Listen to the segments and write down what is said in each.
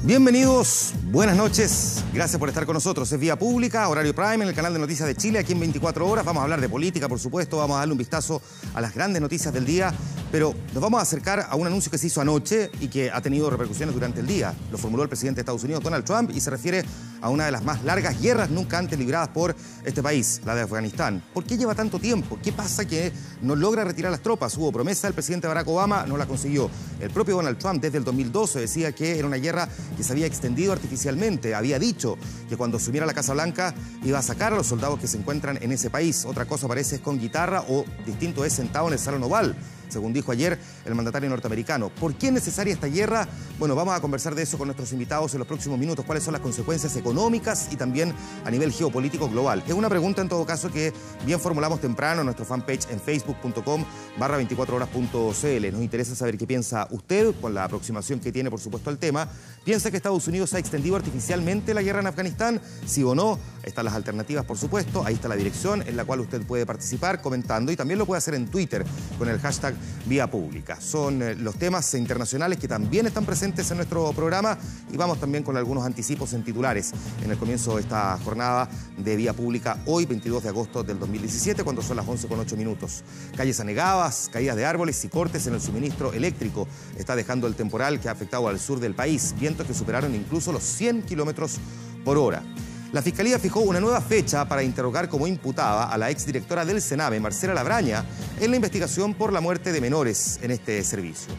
Bienvenidos, buenas noches, gracias por estar con nosotros. Es Vía Pública, horario prime en el canal de Noticias de Chile, aquí en 24 horas. Vamos a hablar de política, por supuesto, vamos a darle un vistazo a las grandes noticias del día, pero nos vamos a acercar a un anuncio que se hizo anoche y que ha tenido repercusiones durante el día. Lo formuló el presidente de Estados Unidos, Donald Trump, y se refiere a una de las más largas guerras nunca antes libradas por este país, la de Afganistán. ¿Por qué lleva tanto tiempo? ¿Qué pasa que no logra retirar las tropas? Hubo promesa del presidente Barack Obama, no la consiguió. El propio Donald Trump desde el 2012 decía que era una guerra que se había extendido artificialmente. Había dicho que cuando asumiera la Casa Blanca iba a sacar a los soldados que se encuentran en ese país. Otra cosa parece es con guitarra o distinto es sentado en el Salón Oval, según dijo ayer el mandatario norteamericano. ¿Por qué es necesaria esta guerra? Bueno, vamos a conversar de eso con nuestros invitados en los próximos minutos. ¿Cuáles son las consecuencias económicas y también a nivel geopolítico global? Es una pregunta en todo caso que bien formulamos temprano en nuestro fanpage en facebook.com/24horas.cl. Nos interesa saber qué piensa usted con la aproximación que tiene, por supuesto, al tema. ¿Piensa que Estados Unidos ha extendido artificialmente la guerra en Afganistán? ¿Sí o no? Están las alternativas, por supuesto. Ahí está la dirección en la cual usted puede participar comentando y también lo puede hacer en Twitter con el hashtag Vía Pública. Son los temas internacionales que también están presentes en nuestro programa y vamos también con algunos anticipos en titulares en el comienzo de esta jornada de Vía Pública hoy, 22 de agosto del 2017, cuando son las 11:08. Calles anegadas, caídas de árboles y cortes en el suministro eléctrico está dejando el temporal que ha afectado al sur del país, vientos que superaron incluso los 100 kilómetros por hora. La Fiscalía fijó una nueva fecha para interrogar como imputada a la exdirectora del Sename, Marcela Labraña, en la investigación por la muerte de menores en este servicio.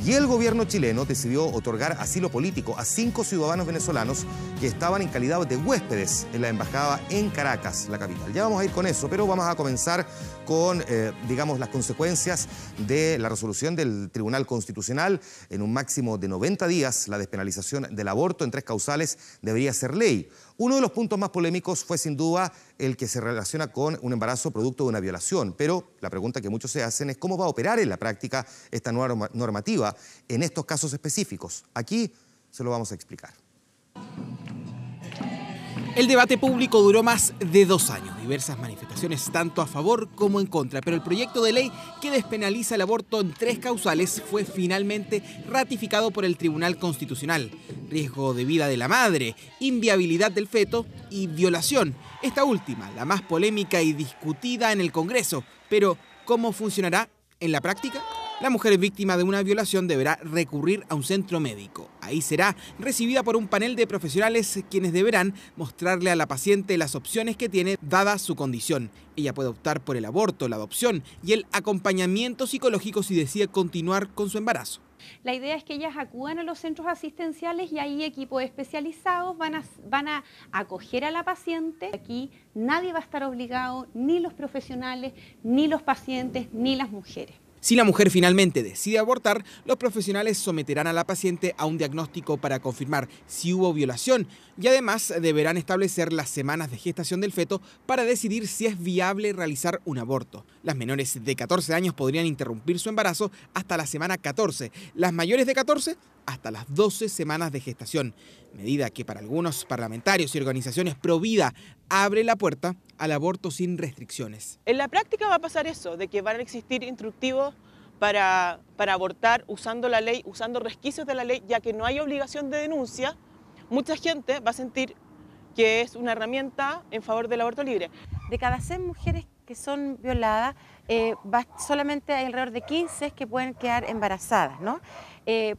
Y el gobierno chileno decidió otorgar asilo político a 5 ciudadanos venezolanos que estaban en calidad de huéspedes en la embajada en Caracas, la capital. Ya vamos a ir con eso, pero vamos a comenzar con, digamos, las consecuencias de la resolución del Tribunal Constitucional. En un máximo de 90 días, la despenalización del aborto en 3 causales debería ser ley. Uno de los puntos más polémicos fue sin duda el que se relaciona con un embarazo producto de una violación, pero la pregunta que muchos se hacen es cómo va a operar en la práctica esta nueva normativa en estos casos específicos. Aquí se lo vamos a explicar. El debate público duró más de 2 años, diversas manifestaciones tanto a favor como en contra, pero el proyecto de ley que despenaliza el aborto en 3 causales fue finalmente ratificado por el Tribunal Constitucional. Riesgo de vida de la madre, inviabilidad del feto y violación. Esta última, la más polémica y discutida en el Congreso. Pero, ¿cómo funcionará en la práctica? La mujer víctima de una violación deberá recurrir a un centro médico. Ahí será recibida por un panel de profesionales quienes deberán mostrarle a la paciente las opciones que tiene dada su condición. Ella puede optar por el aborto, la adopción y el acompañamiento psicológico si decide continuar con su embarazo. La idea es que ellas acudan a los centros asistenciales y ahí equipos especializados van a acoger a la paciente. Aquí nadie va a estar obligado, ni los profesionales, ni los pacientes, ni las mujeres. Si la mujer finalmente decide abortar, los profesionales someterán a la paciente a un diagnóstico para confirmar si hubo violación y además deberán establecer las semanas de gestación del feto para decidir si es viable realizar un aborto. Las menores de 14 años podrían interrumpir su embarazo hasta la semana 14, las mayores de 14 hasta las 12 semanas de gestación, medida que para algunos parlamentarios y organizaciones pro vida abre la puerta al aborto sin restricciones. En la práctica va a pasar eso, de que van a existir instructivos para abortar usando la ley, usando resquicios de la ley, ya que no hay obligación de denuncia. Mucha gente va a sentir que es una herramienta en favor del aborto libre. De cada 100 mujeres que son violadas, solamente hay alrededor de 15 que pueden quedar embarazadas, ¿no?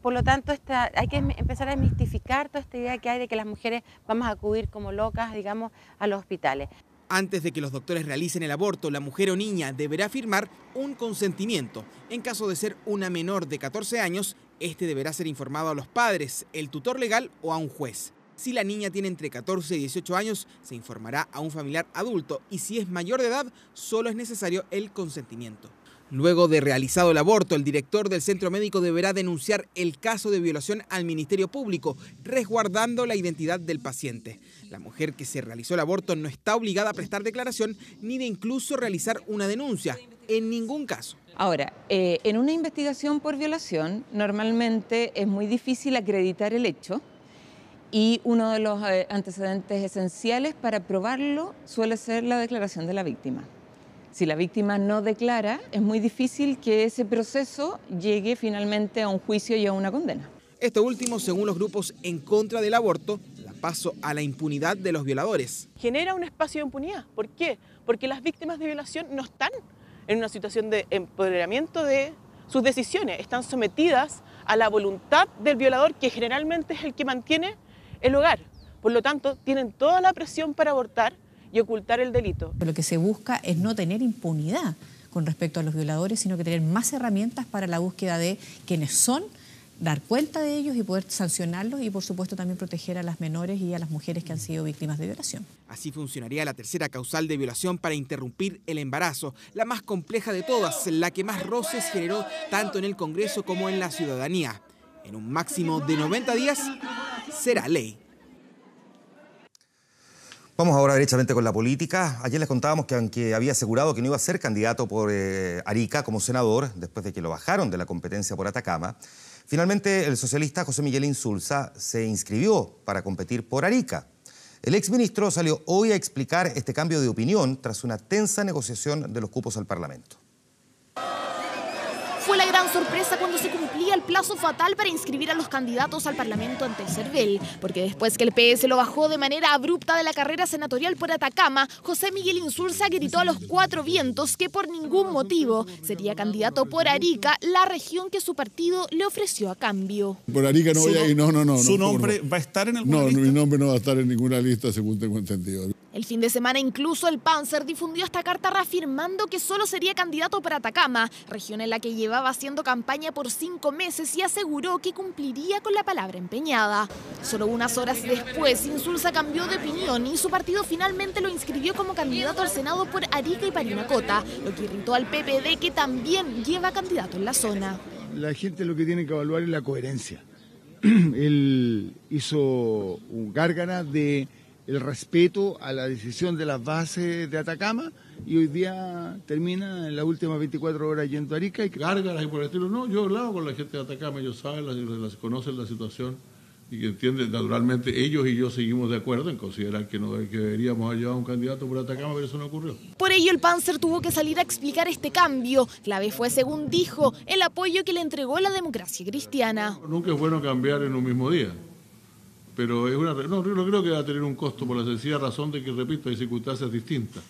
Por lo tanto, hay que empezar a desmistificar toda esta idea que hay de que las mujeres vamos a acudir como locas, digamos, a los hospitales. Antes de que los doctores realicen el aborto, la mujer o niña deberá firmar un consentimiento. En caso de ser una menor de 14 años, este deberá ser informado a los padres, el tutor legal o a un juez. Si la niña tiene entre 14 y 18 años, se informará a un familiar adulto y si es mayor de edad, solo es necesario el consentimiento. Luego de realizado el aborto, el director del centro médico deberá denunciar el caso de violación al Ministerio Público, resguardando la identidad del paciente. La mujer que se realizó el aborto no está obligada a prestar declaración ni de incluso realizar una denuncia, en ningún caso. Ahora, en una investigación por violación, normalmente es muy difícil acreditar el hecho y uno de los antecedentes esenciales para probarlo suele ser la declaración de la víctima. Si la víctima no declara, es muy difícil que ese proceso llegue finalmente a un juicio y a una condena. Esto último, según los grupos en contra del aborto, da paso a la impunidad de los violadores. Genera un espacio de impunidad. ¿Por qué? Porque las víctimas de violación no están en una situación de empoderamiento de sus decisiones, están sometidas a la voluntad del violador, que generalmente es el que mantiene el hogar. Por lo tanto, tienen toda la presión para abortar y ocultar el delito. Lo que se busca es no tener impunidad con respecto a los violadores, sino que tener más herramientas para la búsqueda de quienes son, dar cuenta de ellos y poder sancionarlos y, por supuesto, también proteger a las menores y a las mujeres que han sido víctimas de violación. Así funcionaría la tercera causal de violación para interrumpir el embarazo, la más compleja de todas, la que más roces generó tanto en el Congreso como en la ciudadanía. En un máximo de 90 días será ley. Vamos ahora derechamente con la política. Ayer les contábamos que aunque había asegurado que no iba a ser candidato por Arica como senador, después de que lo bajaron de la competencia por Atacama, finalmente el socialista José Miguel Insulza se inscribió para competir por Arica. El exministro salió hoy a explicar este cambio de opinión tras una tensa negociación de los cupos al Parlamento. Fue la gran sorpresa cuando se cumplía el plazo fatal para inscribir a los candidatos al Parlamento ante el CERVEL, porque después que el PS lo bajó de manera abrupta de la carrera senatorial por Atacama, José Miguel Insulza gritó a los cuatro vientos que por ningún motivo sería candidato por Arica, la región que su partido le ofreció a cambio. Por Arica no voy a ir, no. ¿Su nombre va a estar en alguna lista? No, mi nombre no va a estar en ninguna lista, según tengo entendido. El fin de semana incluso el Panzer difundió esta carta reafirmando que solo sería candidato por Atacama, región en la que llevaba haciendo campaña por 5 meses, y aseguró que cumpliría con la palabra empeñada. Solo unas horas después, Insulza cambió de opinión y su partido finalmente lo inscribió como candidato al Senado por Arica y Parinacota, lo que irritó al PPD, que también lleva candidato en la zona. La gente lo que tiene que evaluar es la coherencia. Él hizo un gárgara de el respeto a la decisión de las bases de Atacama y hoy día termina en las últimas 24 horas yendo a Arica. Gárgaras y por el estilo, no, yo he hablado con la gente de Atacama, ellos saben, conocen la situación y que entienden, naturalmente ellos y yo seguimos de acuerdo en considerar que deberíamos haber llevado un candidato por Atacama, pero eso no ocurrió. Por ello el Panzer tuvo que salir a explicar este cambio. Clave fue, según dijo, el apoyo que le entregó la democracia cristiana. Nunca es bueno cambiar en un mismo día. Pero yo no creo que va a tener un costo por la sencilla razón de que, repito, hay circunstancias distintas.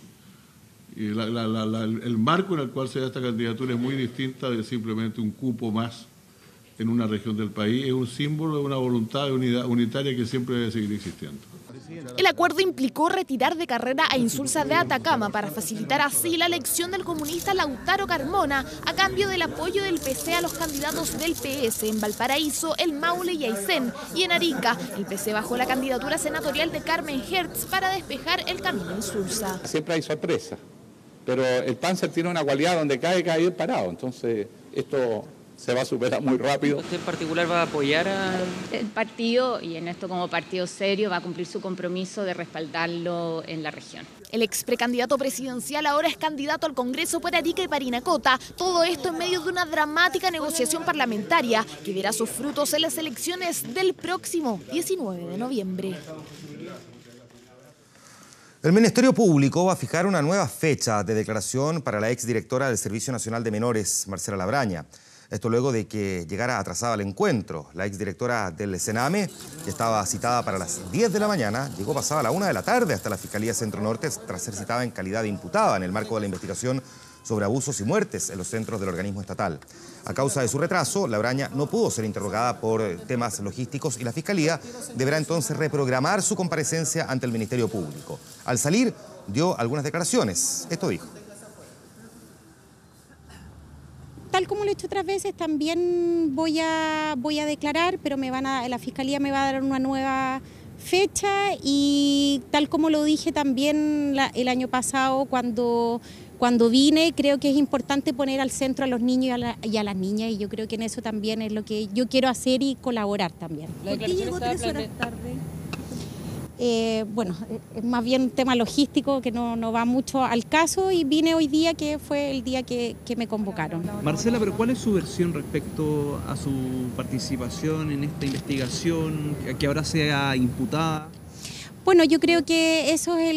Y el marco en el cual se da esta candidatura es muy distinta de simplemente un cupo más en una región del país. Es un símbolo de una voluntad de unidad unitaria que siempre debe seguir existiendo. El acuerdo implicó retirar de carrera a Insulza de Atacama para facilitar así la elección del comunista Lautaro Carmona a cambio del apoyo del PC a los candidatos del PS en Valparaíso, El Maule y Aysén. Y en Arica, el PC bajó la candidatura senatorial de Carmen Hertz para despejar el camino a Insulza. Siempre hay sorpresa, pero el Panzer tiene una cualidad donde cae bien parado, entonces esto se va a superar muy rápido. ¿Usted en particular va a apoyar el partido, y en esto como partido serio, va a cumplir su compromiso de respaldarlo en la región? El ex precandidato presidencial ahora es candidato al Congreso por Arica y Parinacota. Todo esto en medio de una dramática negociación parlamentaria que verá sus frutos en las elecciones del próximo 19 de noviembre. El Ministerio Público va a fijar una nueva fecha de declaración para la exdirectora del Servicio Nacional de Menores, Marcela Labraña. Esto luego de que llegara atrasada al encuentro. La exdirectora del Sename, que estaba citada para las 10 de la mañana, llegó pasada la 1 de la tarde hasta la Fiscalía Centro Norte tras ser citada en calidad de imputada en el marco de la investigación sobre abusos y muertes en los centros del organismo estatal. A causa de su retraso, Labraña no pudo ser interrogada por temas logísticos y la Fiscalía deberá entonces reprogramar su comparecencia ante el Ministerio Público. Al salir, dio algunas declaraciones. Esto dijo. Tal como lo he hecho otras veces, también voy a declarar, pero la Fiscalía me va a dar una nueva fecha y tal como lo dije también el año pasado cuando vine, creo que es importante poner al centro a los niños y a las niñas, y yo creo que en eso también es lo que yo quiero hacer y colaborar también. ¿Por qué llegó 3 horas tarde? Bueno, es más bien un tema logístico que no va mucho al caso, y vine hoy día, que fue el día que me convocaron. Marcela, pero ¿cuál es su versión respecto a su participación en esta investigación, que ahora sea imputada? Bueno, yo creo que eso es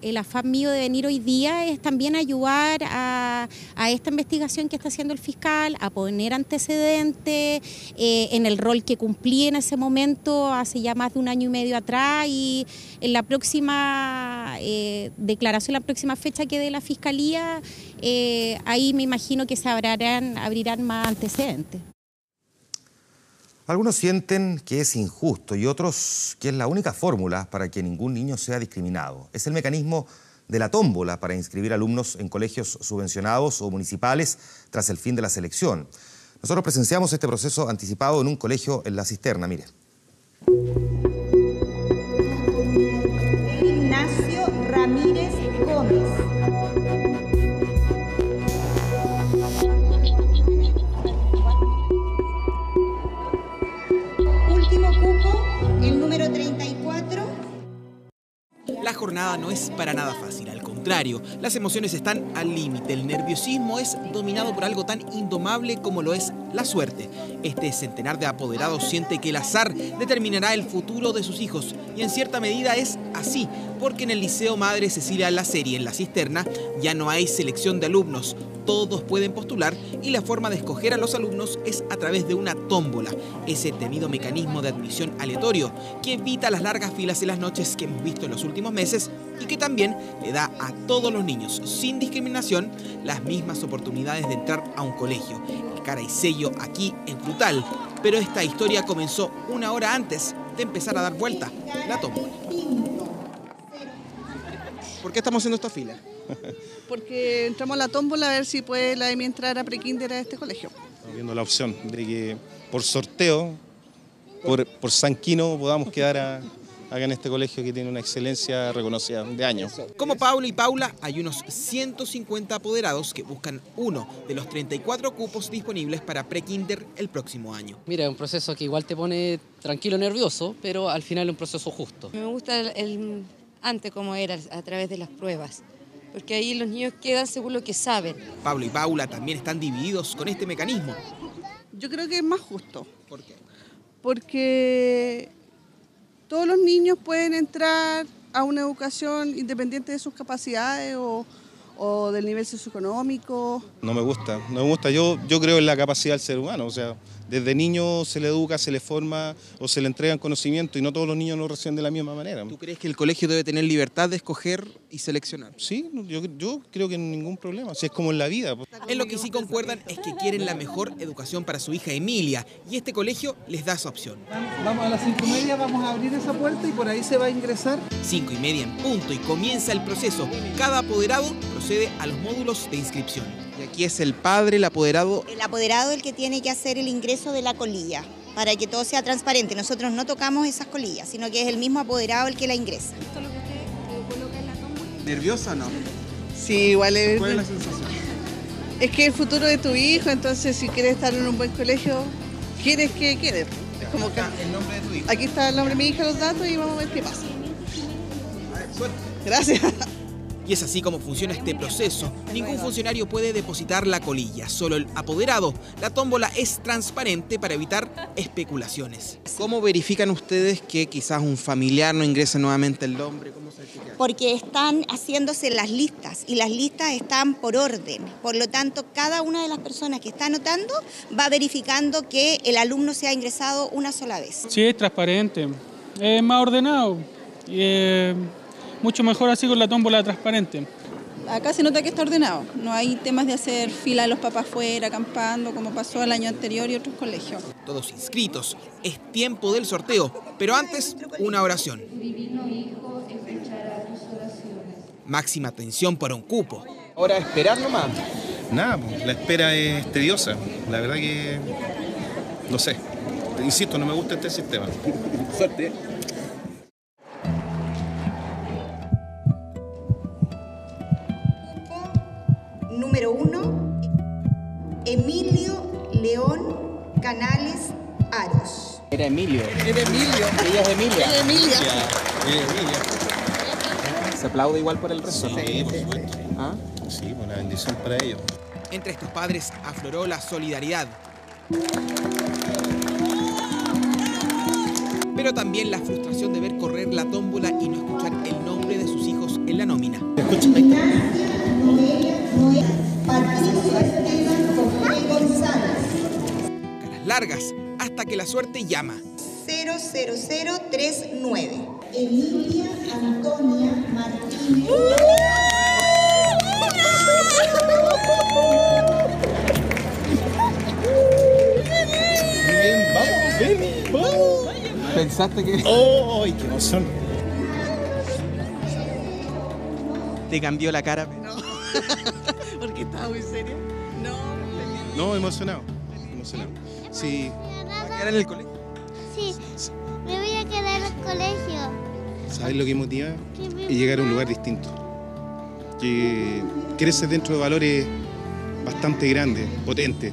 el afán mío de venir hoy día es también ayudar a esta investigación que está haciendo el fiscal, a poner antecedentes en el rol que cumplí en ese momento hace ya más de 1 año y medio atrás, y en la próxima declaración, la próxima fecha que dé la fiscalía, ahí me imagino que se abrirán más antecedentes. Algunos sienten que es injusto y otros que es la única fórmula para que ningún niño sea discriminado. Es el mecanismo de la tómbola para inscribir alumnos en colegios subvencionados o municipales tras el fin de la selección. Nosotros presenciamos este proceso anticipado en un colegio en La Cisterna, mire. Ignacio Ramírez Gómez. El número 34. La jornada no es para nada fácil, al contrario, las emociones están al límite. El nerviosismo es dominado por algo tan indomable como lo es la suerte. Este centenar de apoderados siente que el azar determinará el futuro de sus hijos, y en cierta medida es así, porque en el Liceo Madre Cecilia La Serie, en La Cisterna, ya no hay selección de alumnos. Todos pueden postular y la forma de escoger a los alumnos es a través de una tómbola, ese temido mecanismo de admisión aleatorio que evita las largas filas en las noches que hemos visto en los últimos meses y que también le da a todos los niños, sin discriminación, las mismas oportunidades de entrar a un colegio. El cara y sello aquí es brutal, pero esta historia comenzó 1 hora antes de empezar a dar vuelta la tómbola. ¿Por qué estamos haciendo esta fila? Porque entramos a la tómbola a ver si puede la EMI entrar a prekinder a este colegio. Estamos viendo la opción de que por sorteo, por Sanquino, podamos quedar acá en este colegio que tiene una excelencia reconocida de años. Como Paula y Paula, hay unos 150 apoderados que buscan uno de los 34 cupos disponibles para prekinder el próximo año. Mira, es un proceso que igual te pone tranquilo, nervioso, pero al final es un proceso justo. Me gusta el antes como era, a través de las pruebas, porque ahí los niños quedan según lo que saben. Pablo y Paula también están divididos con este mecanismo. Yo creo que es más justo. ¿Por qué? Porque todos los niños pueden entrar a una educación independiente de sus capacidades o del nivel socioeconómico. No me gusta. Yo creo en la capacidad del ser humano, o sea, desde niño se le educa, se le forma o se le entregan conocimiento y no todos los niños lo reciben de la misma manera. ¿Tú crees que el colegio debe tener libertad de escoger y seleccionar? Sí, yo creo que ningún problema, si es como en la vida. En lo que sí concuerdan es que quieren la mejor educación para su hija Emilia y este colegio les da esa opción. Vamos a las 5:30, vamos a abrir esa puerta y por ahí se va a ingresar. 5:30 en punto y comienza el proceso. Cada apoderado procede a los módulos de inscripción. Y aquí es el padre, el apoderado. El apoderado es el que tiene que hacer el ingreso de la colilla, para que todo sea transparente. Nosotros no tocamos esas colillas, sino que es el mismo apoderado el que la ingresa. ¿Esto es lo que usted coloca en la tómbola? ¿Nerviosa o no? Sí, igual es. ¿Cuál es la sensación? Es que el futuro de tu hijo, entonces si quieres estar en un buen colegio, quieres que quede. Es como que el nombre de tu hijo. Aquí está el nombre de mi hija, los datos y vamos a ver qué pasa. Gracias. Y es así como funciona este proceso. Ningún funcionario puede depositar la colilla, solo el apoderado. La tómbola es transparente para evitar especulaciones. ¿Cómo verifican ustedes que quizás un familiar no ingrese nuevamente el nombre? ¿Cómo se verifica? Porque están haciéndose las listas y las listas están por orden. Por lo tanto, cada una de las personas que está anotando va verificando que el alumno se ha ingresado una sola vez. Sí, es transparente, es más ordenado. Mucho mejor así con la tómbola transparente. Acá se nota que está ordenado, no hay temas de hacer fila de los papás fuera, acampando, como pasó el año anterior y otros colegios. Todos inscritos, es tiempo del sorteo, pero antes una oración. Divino Hijo, escuchará tus oraciones. Máxima atención para un cupo. Ahora esperar nomás. Nada, pues, la espera es tediosa, la verdad que no sé, insisto, no me gusta este sistema. Suerte. Número 1, Emilio León Canales Aros. Era Emilio. Era Emilio. Ella es Emilia. Era Emilia. ¿Se aplaude igual por el resto? Sí, por supuesto. ¿Ah? Sí, una bendición para ellos. Entre estos padres afloró la solidaridad. Pero también la frustración de ver correr la tómbola y no escuchar el nombre de sus hijos en la nómina. Caras largas hasta que la suerte llama. 00039. Emilia Antonia Martínez. Bien, vamos, baby, vamos. ¿Pensaste que...? ¡Oh, qué emoción! ¿Te cambió la cara? No, porque estaba muy seria. No, emocionado. Sí. ¿Va a quedar en el colegio? Sí, me voy a quedar al colegio. ¿Sabes lo que motiva? Es llegar a un lugar distinto. Que crece dentro de valores bastante grandes, potentes.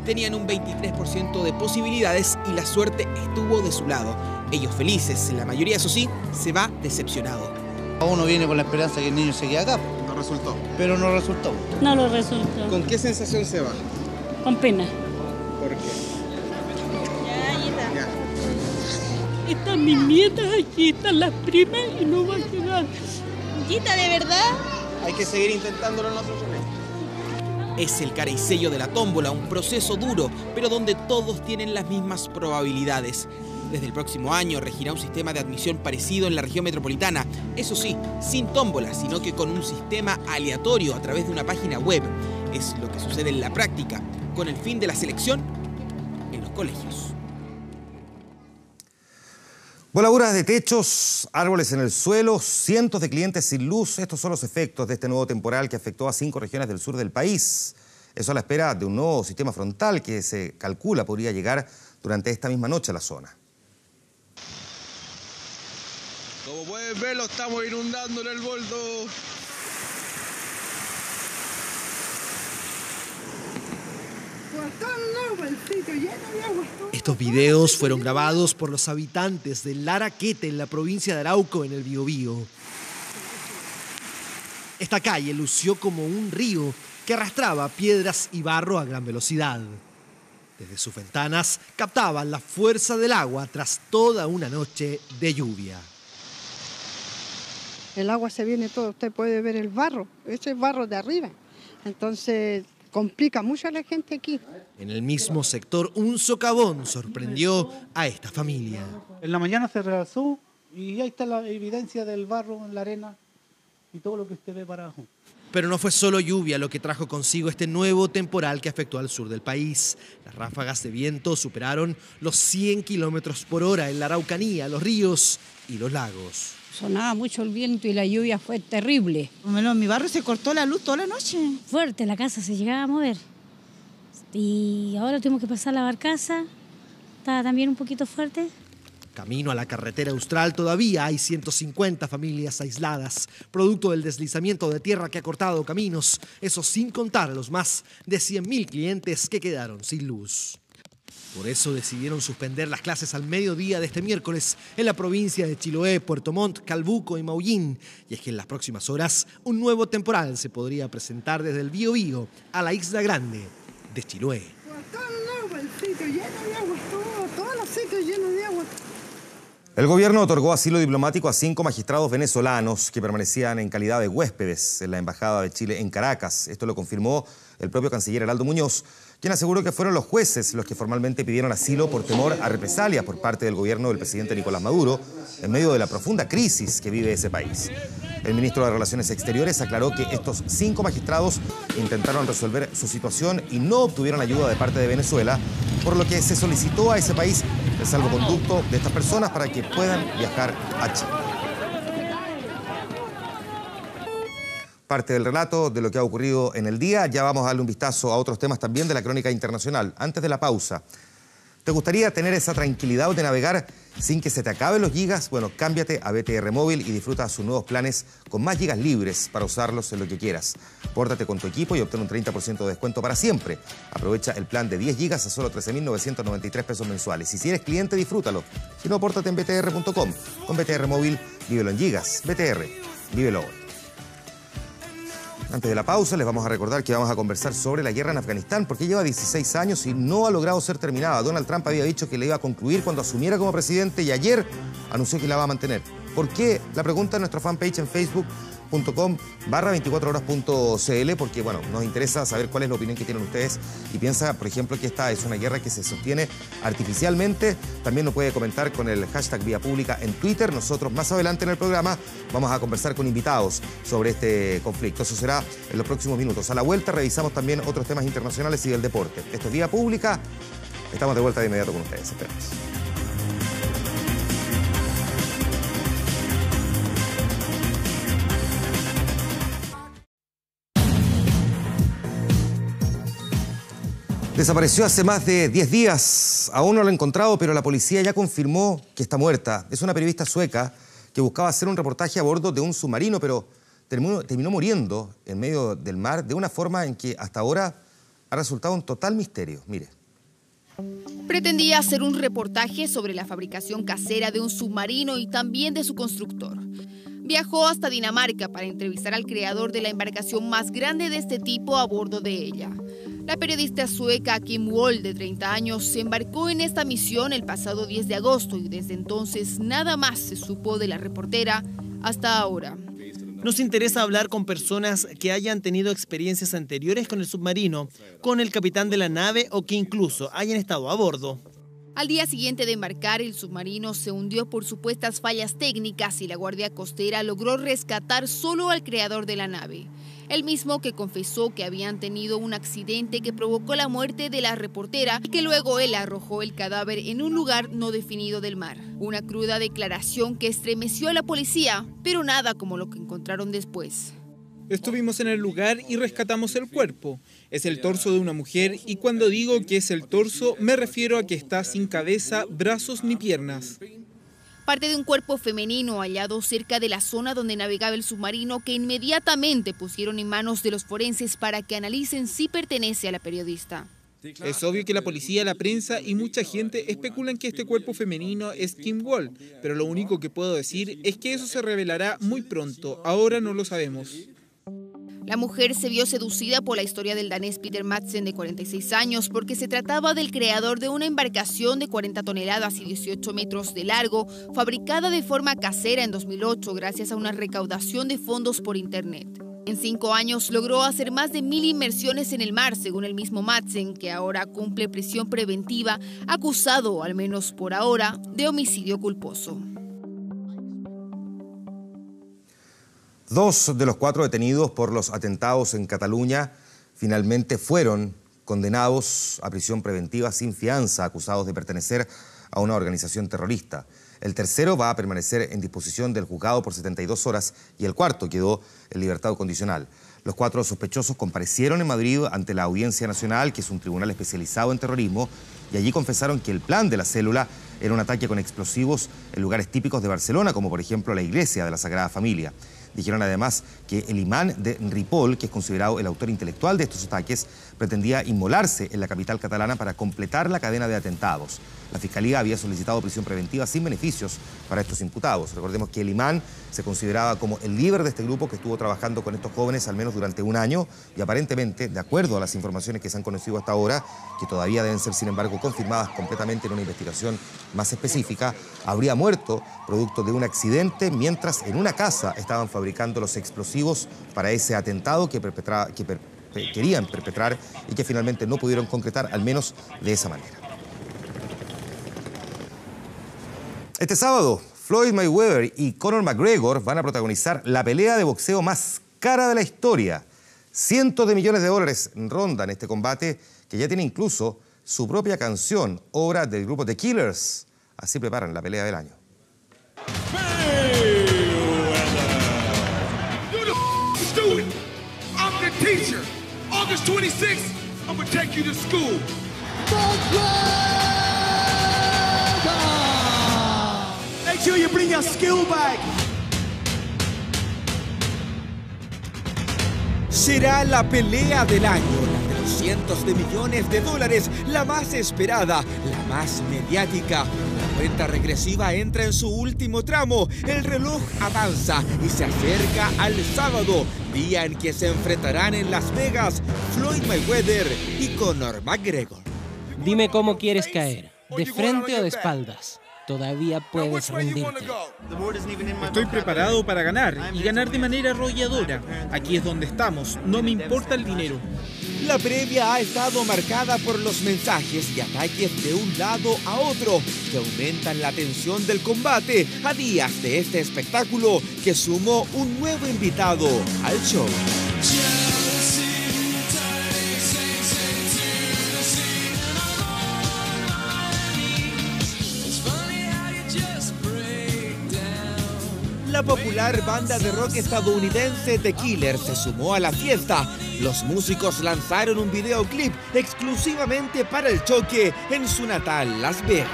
Tenían un 23% de posibilidades y la suerte estuvo de su lado. Ellos felices, la mayoría, eso sí, se va decepcionado. Uno viene con la esperanza que el niño se quede acá. No resultó. Pero no resultó. No lo resultó. ¿Con qué sensación se va? Con pena. ¿Por qué? Están mis nietas aquí, están las primas y no va a quedar. Gita, ¿de verdad? Hay que seguir intentándolo nosotros. Es el cara y sello de la tómbola, un proceso duro, pero donde todos tienen las mismas probabilidades. Desde el próximo año regirá un sistema de admisión parecido en la región metropolitana. Eso sí, sin tómbola, sino que con un sistema aleatorio a través de una página web. Es lo que sucede en la práctica, con el fin de la selección en los colegios. Voladuras de techos, árboles en el suelo, cientos de clientes sin luz. Estos son los efectos de este nuevo temporal que afectó a 5 regiones del sur del país. Eso a la espera de un nuevo sistema frontal que se calcula podría llegar durante esta misma noche a la zona. Como pueden ver, lo estamos inundando en el boldo. Estos videos fueron grabados por los habitantes de Laraquete, en la provincia de Arauco, en el Biobío. Esta calle lució como un río que arrastraba piedras y barro a gran velocidad. Desde sus ventanas captaban la fuerza del agua tras toda una noche de lluvia. El agua se viene todo, usted puede ver el barro, ese es barro de arriba. Entonces complica mucho a la gente aquí. En el mismo sector, un socavón sorprendió a esta familia. En la mañana se realzó y ahí está la evidencia del barro en la arena y todo lo que usted ve para abajo. Pero no fue solo lluvia lo que trajo consigo este nuevo temporal que afectó al sur del país. Las ráfagas de viento superaron los 100 kilómetros por hora en la Araucanía, los ríos y los lagos. Sonaba mucho el viento y la lluvia fue terrible. En mi barrio se cortó la luz toda la noche. Fuerte, la casa se llegaba a mover. Y ahora tuvimos que pasar la barcaza. Estaba también un poquito fuerte. Camino a la carretera austral todavía hay 150 familias aisladas, producto del deslizamiento de tierra que ha cortado caminos, eso sin contar a los más de 100.000 clientes que quedaron sin luz. Por eso decidieron suspender las clases al mediodía de este miércoles en la provincia de Chiloé, Puerto Montt, Calbuco y Maullín. Y es que en las próximas horas un nuevo temporal se podría presentar desde el Biobío a la Isla Grande de Chiloé. El gobierno otorgó asilo diplomático a 5 magistrados venezolanos que permanecían en calidad de huéspedes en la Embajada de Chile en Caracas. Esto lo confirmó el propio canciller Heraldo Muñoz, quien aseguró que fueron los jueces los que formalmente pidieron asilo por temor a represalias por parte del gobierno del presidente Nicolás Maduro en medio de la profunda crisis que vive ese país. El ministro de Relaciones Exteriores aclaró que estos 5 magistrados intentaron resolver su situación y no obtuvieron ayuda de parte de Venezuela, por lo que se solicitó a ese país el salvoconducto de estas personas para que puedan viajar a Chile. Parte del relato de lo que ha ocurrido en el día. Ya vamos a darle un vistazo a otros temas también de la crónica internacional. Antes de la pausa, ¿te gustaría tener esa tranquilidad de navegar sin que se te acaben los gigas? Bueno, cámbiate a BTR Móvil y disfruta sus nuevos planes con más gigas libres para usarlos en lo que quieras. Pórtate con tu equipo y obtén un 30% de descuento para siempre. Aprovecha el plan de 10 gigas a solo 13.993 pesos mensuales. Y si eres cliente, disfrútalo. Si no, pórtate en btr.com. Con BTR Móvil, vívelo en gigas. BTR, vívelo hoy. Antes de la pausa, les vamos a recordar que vamos a conversar sobre la guerra en Afganistán, porque lleva 16 años y no ha logrado ser terminada. Donald Trump había dicho que la iba a concluir cuando asumiera como presidente y ayer anunció que la va a mantener. ¿Por qué? La pregunta en nuestra fanpage en Facebook, facebook.com/24horas.cl, porque bueno, nos interesa saber cuál es la opinión que tienen ustedes y piensa, por ejemplo, que esta es una guerra que se sostiene artificialmente. También nos puede comentar con el hashtag Vía Pública en Twitter. Nosotros más adelante en el programa vamos a conversar con invitados sobre este conflicto. Eso será en los próximos minutos. A la vuelta revisamos también otros temas internacionales y del deporte. Esto es Vía Pública. Estamos de vuelta de inmediato con ustedes. Esperamos. Desapareció hace más de 10 días. Aún no lo ha encontrado, pero la policía ya confirmó que está muerta. Es una periodista sueca que buscaba hacer un reportaje a bordo de un submarino, pero terminó muriendo en medio del mar de una forma en que hasta ahora ha resultado un total misterio. Mire. Pretendía hacer un reportaje sobre la fabricación casera de un submarino y también de su constructor. Viajó hasta Dinamarca para entrevistar al creador de la embarcación más grande de este tipo a bordo de ella. La periodista sueca Kim Wall, de 30 años, se embarcó en esta misión el pasado 10 de agosto y desde entonces nada más se supo de la reportera hasta ahora. Nos interesa hablar con personas que hayan tenido experiencias anteriores con el submarino, con el capitán de la nave o que incluso hayan estado a bordo. Al día siguiente de embarcar, el submarino se hundió por supuestas fallas técnicas y la Guardia Costera logró rescatar solo al creador de la nave. El mismo que confesó que habían tenido un accidente que provocó la muerte de la reportera y que luego él arrojó el cadáver en un lugar no definido del mar. Una cruda declaración que estremeció a la policía, pero nada como lo que encontraron después. Estuvimos en el lugar y rescatamos el cuerpo. Es el torso de una mujer y cuando digo que es el torso me refiero a que está sin cabeza, brazos ni piernas. Parte de un cuerpo femenino hallado cerca de la zona donde navegaba el submarino que inmediatamente pusieron en manos de los forenses para que analicen si pertenece a la periodista. Es obvio que la policía, la prensa y mucha gente especulan que este cuerpo femenino es Kim Wall, pero lo único que puedo decir es que eso se revelará muy pronto, ahora no lo sabemos. La mujer se vio seducida por la historia del danés Peter Madsen, de 46 años, porque se trataba del creador de una embarcación de 40 toneladas y 18 metros de largo, fabricada de forma casera en 2008 gracias a una recaudación de fondos por internet. En 5 años logró hacer más de 1000 inmersiones en el mar, según el mismo Madsen, que ahora cumple prisión preventiva, acusado, al menos por ahora, de homicidio culposo. 2 de los 4 detenidos por los atentados en Cataluña finalmente fueron condenados a prisión preventiva sin fianza, acusados de pertenecer a una organización terrorista. El tercero va a permanecer en disposición del juzgado por 72 horas y el cuarto quedó en libertad condicional. Los 4 sospechosos comparecieron en Madrid ante la Audiencia Nacional, que es un tribunal especializado en terrorismo, y allí confesaron que el plan de la célula era un ataque con explosivos en lugares típicos de Barcelona, como por ejemplo la iglesia de la Sagrada Familia. Dijeron además que el imán de Ripoll, que es considerado el autor intelectual de estos ataques, pretendía inmolarse en la capital catalana para completar la cadena de atentados. La Fiscalía había solicitado prisión preventiva sin beneficios para estos imputados. Recordemos que el imán se consideraba como el líder de este grupo que estuvo trabajando con estos jóvenes al menos durante un año y aparentemente, de acuerdo a las informaciones que se han conocido hasta ahora, que todavía deben ser sin embargo confirmadas completamente en una investigación más específica, habría muerto producto de un accidente mientras en una casa estaban fabricando los explosivos para ese atentado que querían perpetrar y que finalmente no pudieron concretar, al menos de esa manera. Este sábado, Floyd Mayweather y Conor McGregor van a protagonizar la pelea de boxeo más cara de la historia. Cientos de millones de dólares rondan este combate, que ya tiene incluso su propia canción, obra del grupo The Killers. Así preparan la pelea del año. August 26th, I'm gonna take you to school. Make sure you bring your skill bag. Será la pelea del año, la de los cientos de millones de dólares, la más esperada, la más mediática. La cuenta regresiva entra en su último tramo, el reloj avanza y se acerca al sábado, día en que se enfrentarán en Las Vegas Floyd Mayweather y Conor McGregor. Dime cómo quieres caer, ¿de frente o de espaldas? todavía puedes rendirte. Estoy preparado para ganar y ganar de manera arrolladora. Aquí es donde estamos, no me importa el dinero. La previa ha estado marcada por los mensajes y ataques de un lado a otro que aumentan la tensión del combate a días de este espectáculo que sumó un nuevo invitado al show. La popular banda de rock estadounidense The Killers se sumó a la fiesta. Los músicos lanzaron un videoclip exclusivamente para el choque en su natal Las Vegas.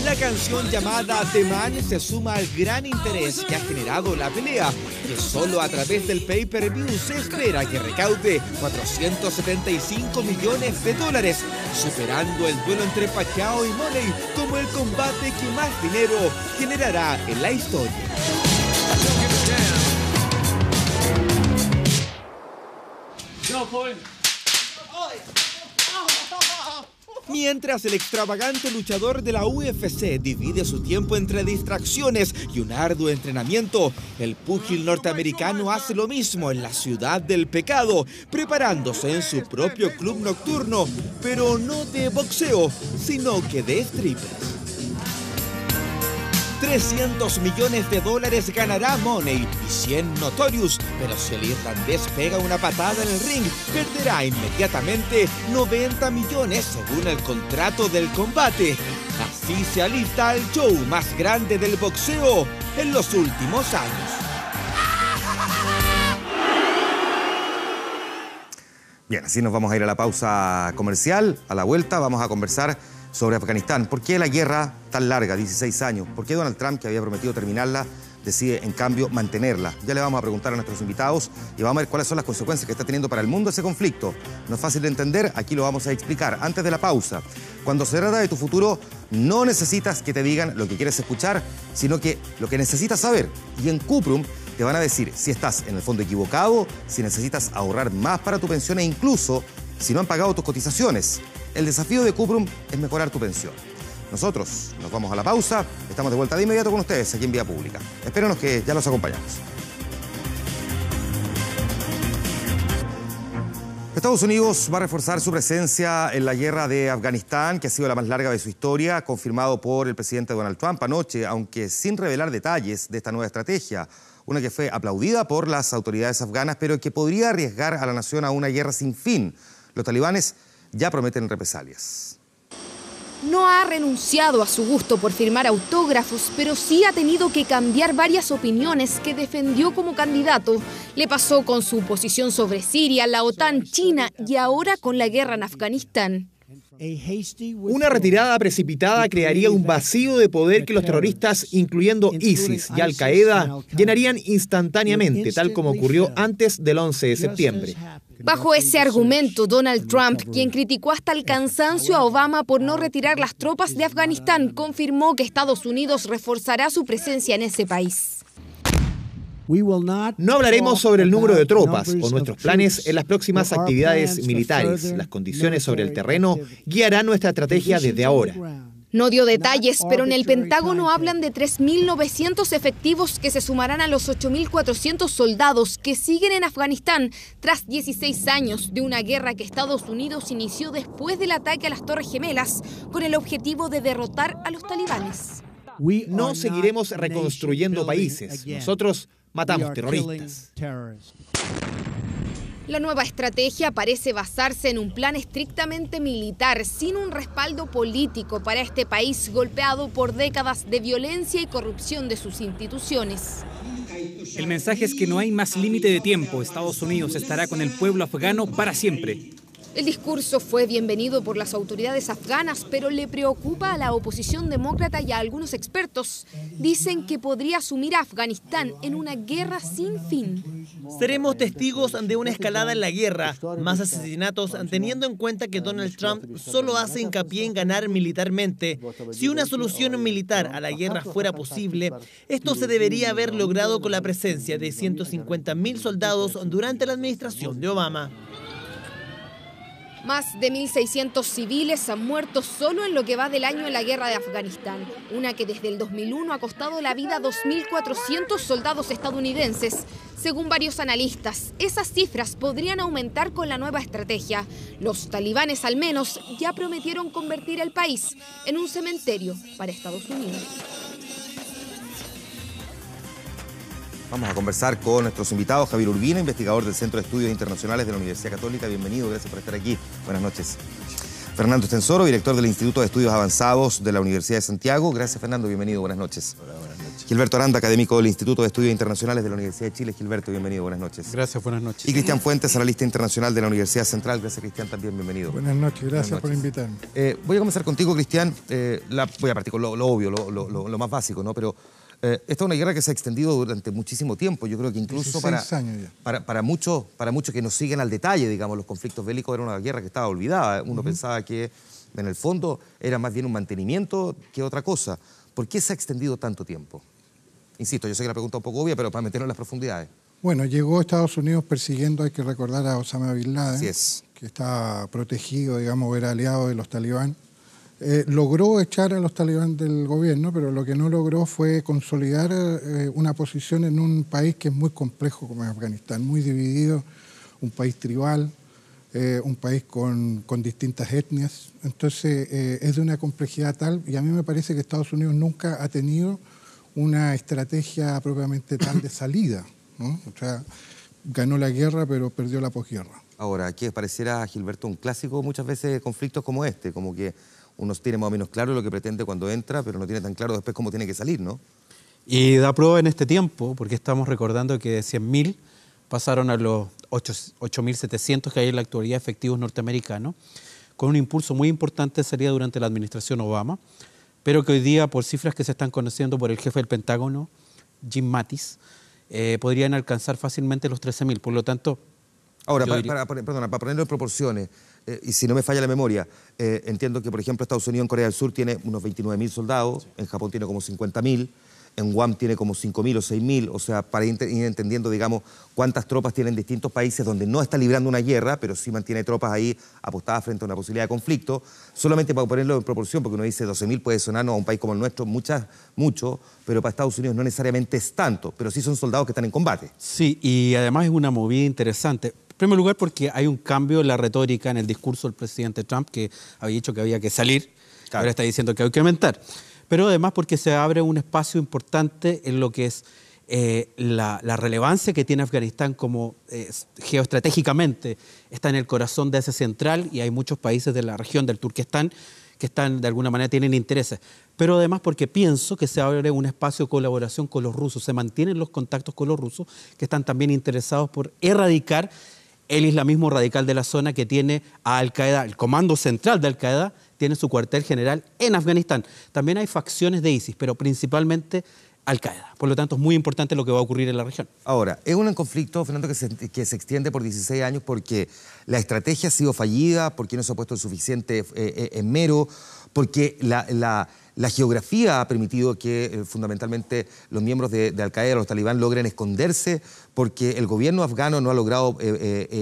La canción llamada The Man se suma al gran interés que ha generado la pelea, que solo a través del pay-per-view se espera que recaude $475 millones, superando el duelo entre Pacquiao y Money como el combate que más dinero generará en la historia. Mientras el extravagante luchador de la UFC divide su tiempo entre distracciones y un arduo entrenamiento, el púgil norteamericano hace lo mismo en la ciudad del pecado, preparándose en su propio club nocturno, pero no de boxeo, sino que de strippers. $300 millones ganará Money y 100 Notorious, pero si el irlandés pega una patada en el ring, perderá inmediatamente 90 millones según el contrato del combate. Así se alista el show más grande del boxeo en los últimos años. Bien, así nos vamos a ir a la pausa comercial. A la vuelta vamos a conversar sobre Afganistán. ¿Por qué la guerra tan larga, 16 años? ¿Por qué Donald Trump, que había prometido terminarla, decide en cambio mantenerla? Ya le vamos a preguntar a nuestros invitados y vamos a ver cuáles son las consecuencias que está teniendo para el mundo ese conflicto. No es fácil de entender, aquí lo vamos a explicar. Antes de la pausa, cuando se trata de tu futuro, no necesitas que te digan lo que quieres escuchar, sino que lo que necesitas saber. Y en Cuprum te van a decir si estás en el fondo equivocado, si necesitas ahorrar más para tu pensión e incluso si no han pagado tus cotizaciones. El desafío de Cuprum es mejorar tu pensión. Nosotros nos vamos a la pausa, estamos de vuelta de inmediato con ustedes aquí en Vía Pública. Espérenos que ya los acompañamos. Estados Unidos va a reforzar su presencia en la guerra de Afganistán, que ha sido la más larga de su historia, confirmado por el presidente Donald Trump anoche, aunque sin revelar detalles de esta nueva estrategia. Una que fue aplaudida por las autoridades afganas, pero que podría arriesgar a la nación a una guerra sin fin. Los talibanes ya prometen represalias. No ha renunciado a su gusto por firmar autógrafos, pero sí ha tenido que cambiar varias opiniones que defendió como candidato. Le pasó con su posición sobre Siria, la OTAN, China y ahora con la guerra en Afganistán. Una retirada precipitada crearía un vacío de poder que los terroristas, incluyendo ISIS y Al-Qaeda, llenarían instantáneamente, tal como ocurrió antes del 11 de septiembre. Bajo ese argumento, Donald Trump, quien criticó hasta el cansancio a Obama por no retirar las tropas de Afganistán, confirmó que Estados Unidos reforzará su presencia en ese país. No hablaremos sobre el número de tropas o nuestros planes en las próximas actividades militares. Las condiciones sobre el terreno guiarán nuestra estrategia desde ahora. No dio detalles, pero en el Pentágono hablan de 3.900 efectivos que se sumarán a los 8.400 soldados que siguen en Afganistán tras 16 años de una guerra que Estados Unidos inició después del ataque a las Torres Gemelas con el objetivo de derrotar a los talibanes. No seguiremos reconstruyendo países. Nosotros matamos terroristas. La nueva estrategia parece basarse en un plan estrictamente militar, sin un respaldo político para este país golpeado por décadas de violencia y corrupción de sus instituciones. El mensaje es que no hay más límite de tiempo. Estados Unidos estará con el pueblo afgano para siempre. El discurso fue bienvenido por las autoridades afganas, pero le preocupa a la oposición demócrata y a algunos expertos. Dicen que podría asumir a Afganistán en una guerra sin fin. Seremos testigos de una escalada en la guerra, más asesinatos, teniendo en cuenta que Donald Trump solo hace hincapié en ganar militarmente. Si una solución militar a la guerra fuera posible, esto se debería haber logrado con la presencia de 150.000 soldados durante la administración de Obama. Más de 1.600 civiles han muerto solo en lo que va del año en la guerra de Afganistán, una que desde el 2001 ha costado la vida a 2.400 soldados estadounidenses. Según varios analistas, esas cifras podrían aumentar con la nueva estrategia. Los talibanes al menos ya prometieron convertir el país en un cementerio para Estados Unidos. Vamos a conversar con nuestros invitados. Javier Urbina, investigador del Centro de Estudios Internacionales de la Universidad Católica. Bienvenido, gracias por estar aquí. Buenas noches. Fernando Estensoro, director del Instituto de Estudios Avanzados de la Universidad de Santiago. Gracias, Fernando. Bienvenido, buenas noches. Hola, buenas noches. Gilberto Aranda, académico del Instituto de Estudios Internacionales de la Universidad de Chile. Gilberto, bienvenido, buenas noches. Gracias, buenas noches. Y Cristian Fuentes, analista internacional de la Universidad Central. Gracias, Cristian, también bienvenido. Buenas noches, gracias por invitarme. Voy a comenzar contigo, Cristian. Voy a partir con lo obvio, lo más básico, ¿no? Pero esta es una guerra que se ha extendido durante muchísimo tiempo. Yo creo que incluso para muchos que nos siguen al detalle, digamos, los conflictos bélicos era una guerra que estaba olvidada. Uno pensaba que en el fondo era más bien un mantenimiento que otra cosa. ¿Por qué se ha extendido tanto tiempo? Insisto, yo sé que la pregunta es un poco obvia, pero para meternos en las profundidades. Bueno, llegó a Estados Unidos persiguiendo, hay que recordar, a Osama Bin Laden, Así es. Que estaba protegido, digamos, era aliado de los talibán. Logró echar a los talibán del gobierno, pero lo que no logró fue consolidar una posición en un país que es muy complejo como es Afganistán, muy dividido, un país tribal, un país con distintas etnias. Entonces es de una complejidad tal, y a mí me parece que Estados Unidos nunca ha tenido una estrategia propiamente tal de salida, ¿no? O sea, ganó la guerra pero perdió la posguerra. Ahora, ¿qué pareciera, Gilberto, un clásico muchas veces de conflictos como este? Como que uno tiene más o menos claro lo que pretende cuando entra, pero no tiene tan claro después cómo tiene que salir, ¿no? Y da prueba en este tiempo, porque estamos recordando que de 100.000 pasaron a los 8.700 que hay en la actualidad efectivos norteamericanos, con un impulso muy importante sería durante la administración Obama, pero que hoy día, por cifras que se están conociendo por el jefe del Pentágono, Jim Mattis, podrían alcanzar fácilmente los 13.000. Por lo tanto... Ahora, para ponerlo en proporciones, y si no me falla la memoria, entiendo que, por ejemplo, Estados Unidos en Corea del Sur tiene unos 29.000 soldados, en Japón tiene como 50.000, en Guam tiene como 5.000 o 6.000, o sea, para ir entendiendo, digamos, cuántas tropas tienen distintos países donde no está librando una guerra, pero sí mantiene tropas ahí apostadas frente a una posibilidad de conflicto, solamente para ponerlo en proporción, porque uno dice 12.000 puede sonarnos a un país como el nuestro mucho, pero para Estados Unidos no necesariamente es tanto, pero sí son soldados que están en combate. Sí, y además es una movida interesante. En primer lugar, porque hay un cambio en la retórica, en el discurso del presidente Trump, que había dicho que había que salir, ahora está diciendo que hay que aumentar. Pero además porque se abre un espacio importante en lo que es la relevancia que tiene Afganistán como geoestratégicamente está en el corazón de Asia Central y hay muchos países de la región del Turquestán que están, de alguna manera tienen intereses. Pero además porque pienso que se abre un espacio de colaboración con los rusos, se mantienen los contactos con los rusos que están también interesados por erradicar el islamismo radical de la zona que tiene a Al-Qaeda, el comando central de Al-Qaeda, tiene su cuartel general en Afganistán. También hay facciones de ISIS, pero principalmente Al-Qaeda. Por lo tanto, es muy importante lo que va a ocurrir en la región. Ahora, es un conflicto, Fernando, que se extiende por 16 años porque la estrategia ha sido fallida, porque no se ha puesto el suficiente esmero, porque la geografía ha permitido que fundamentalmente los miembros de Al-Qaeda, los talibán, logren esconderse, porque el gobierno afgano no ha logrado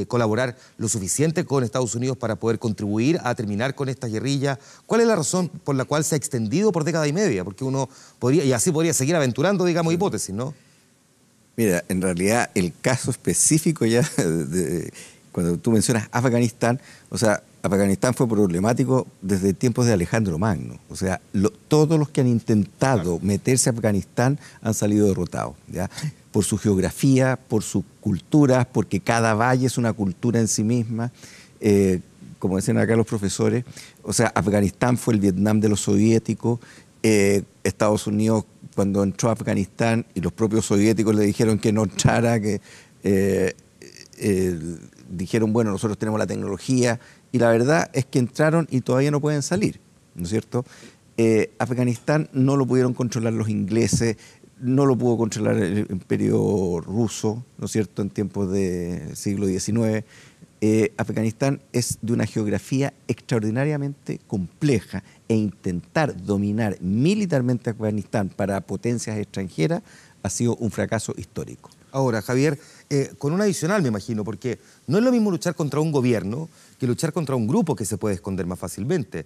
colaborar lo suficiente con Estados Unidos para poder contribuir a terminar con esta guerrilla. ¿Cuál es la razón por la cual se ha extendido por década y media? Porque uno podría, y así podría seguir aventurando, digamos, hipótesis, ¿no? Mira, en realidad el caso específico ya, cuando tú mencionas Afganistán, o sea, Afganistán fue problemático desde tiempos de Alejandro Magno. O sea, todos los que han intentado meterse a Afganistán han salido derrotados, ¿ya? Por su geografía, por sus culturas, porque cada valle es una cultura en sí misma. Como decían acá los profesores, o sea, Afganistán fue el Vietnam de los soviéticos. Estados Unidos, cuando entró a Afganistán y los propios soviéticos le dijeron que no entrara, que dijeron, bueno, nosotros tenemos la tecnología y la verdad es que entraron y todavía no pueden salir, ¿no es cierto? Afganistán no lo pudieron controlar los ingleses, no lo pudo controlar el imperio ruso, ¿no es cierto?, en tiempos del siglo XIX. Afganistán es de una geografía extraordinariamente compleja e intentar dominar militarmente Afganistán para potencias extranjeras ha sido un fracaso histórico. Ahora, Javier, con un adicional me imagino, porque no es lo mismo luchar contra un gobierno que luchar contra un grupo que se puede esconder más fácilmente,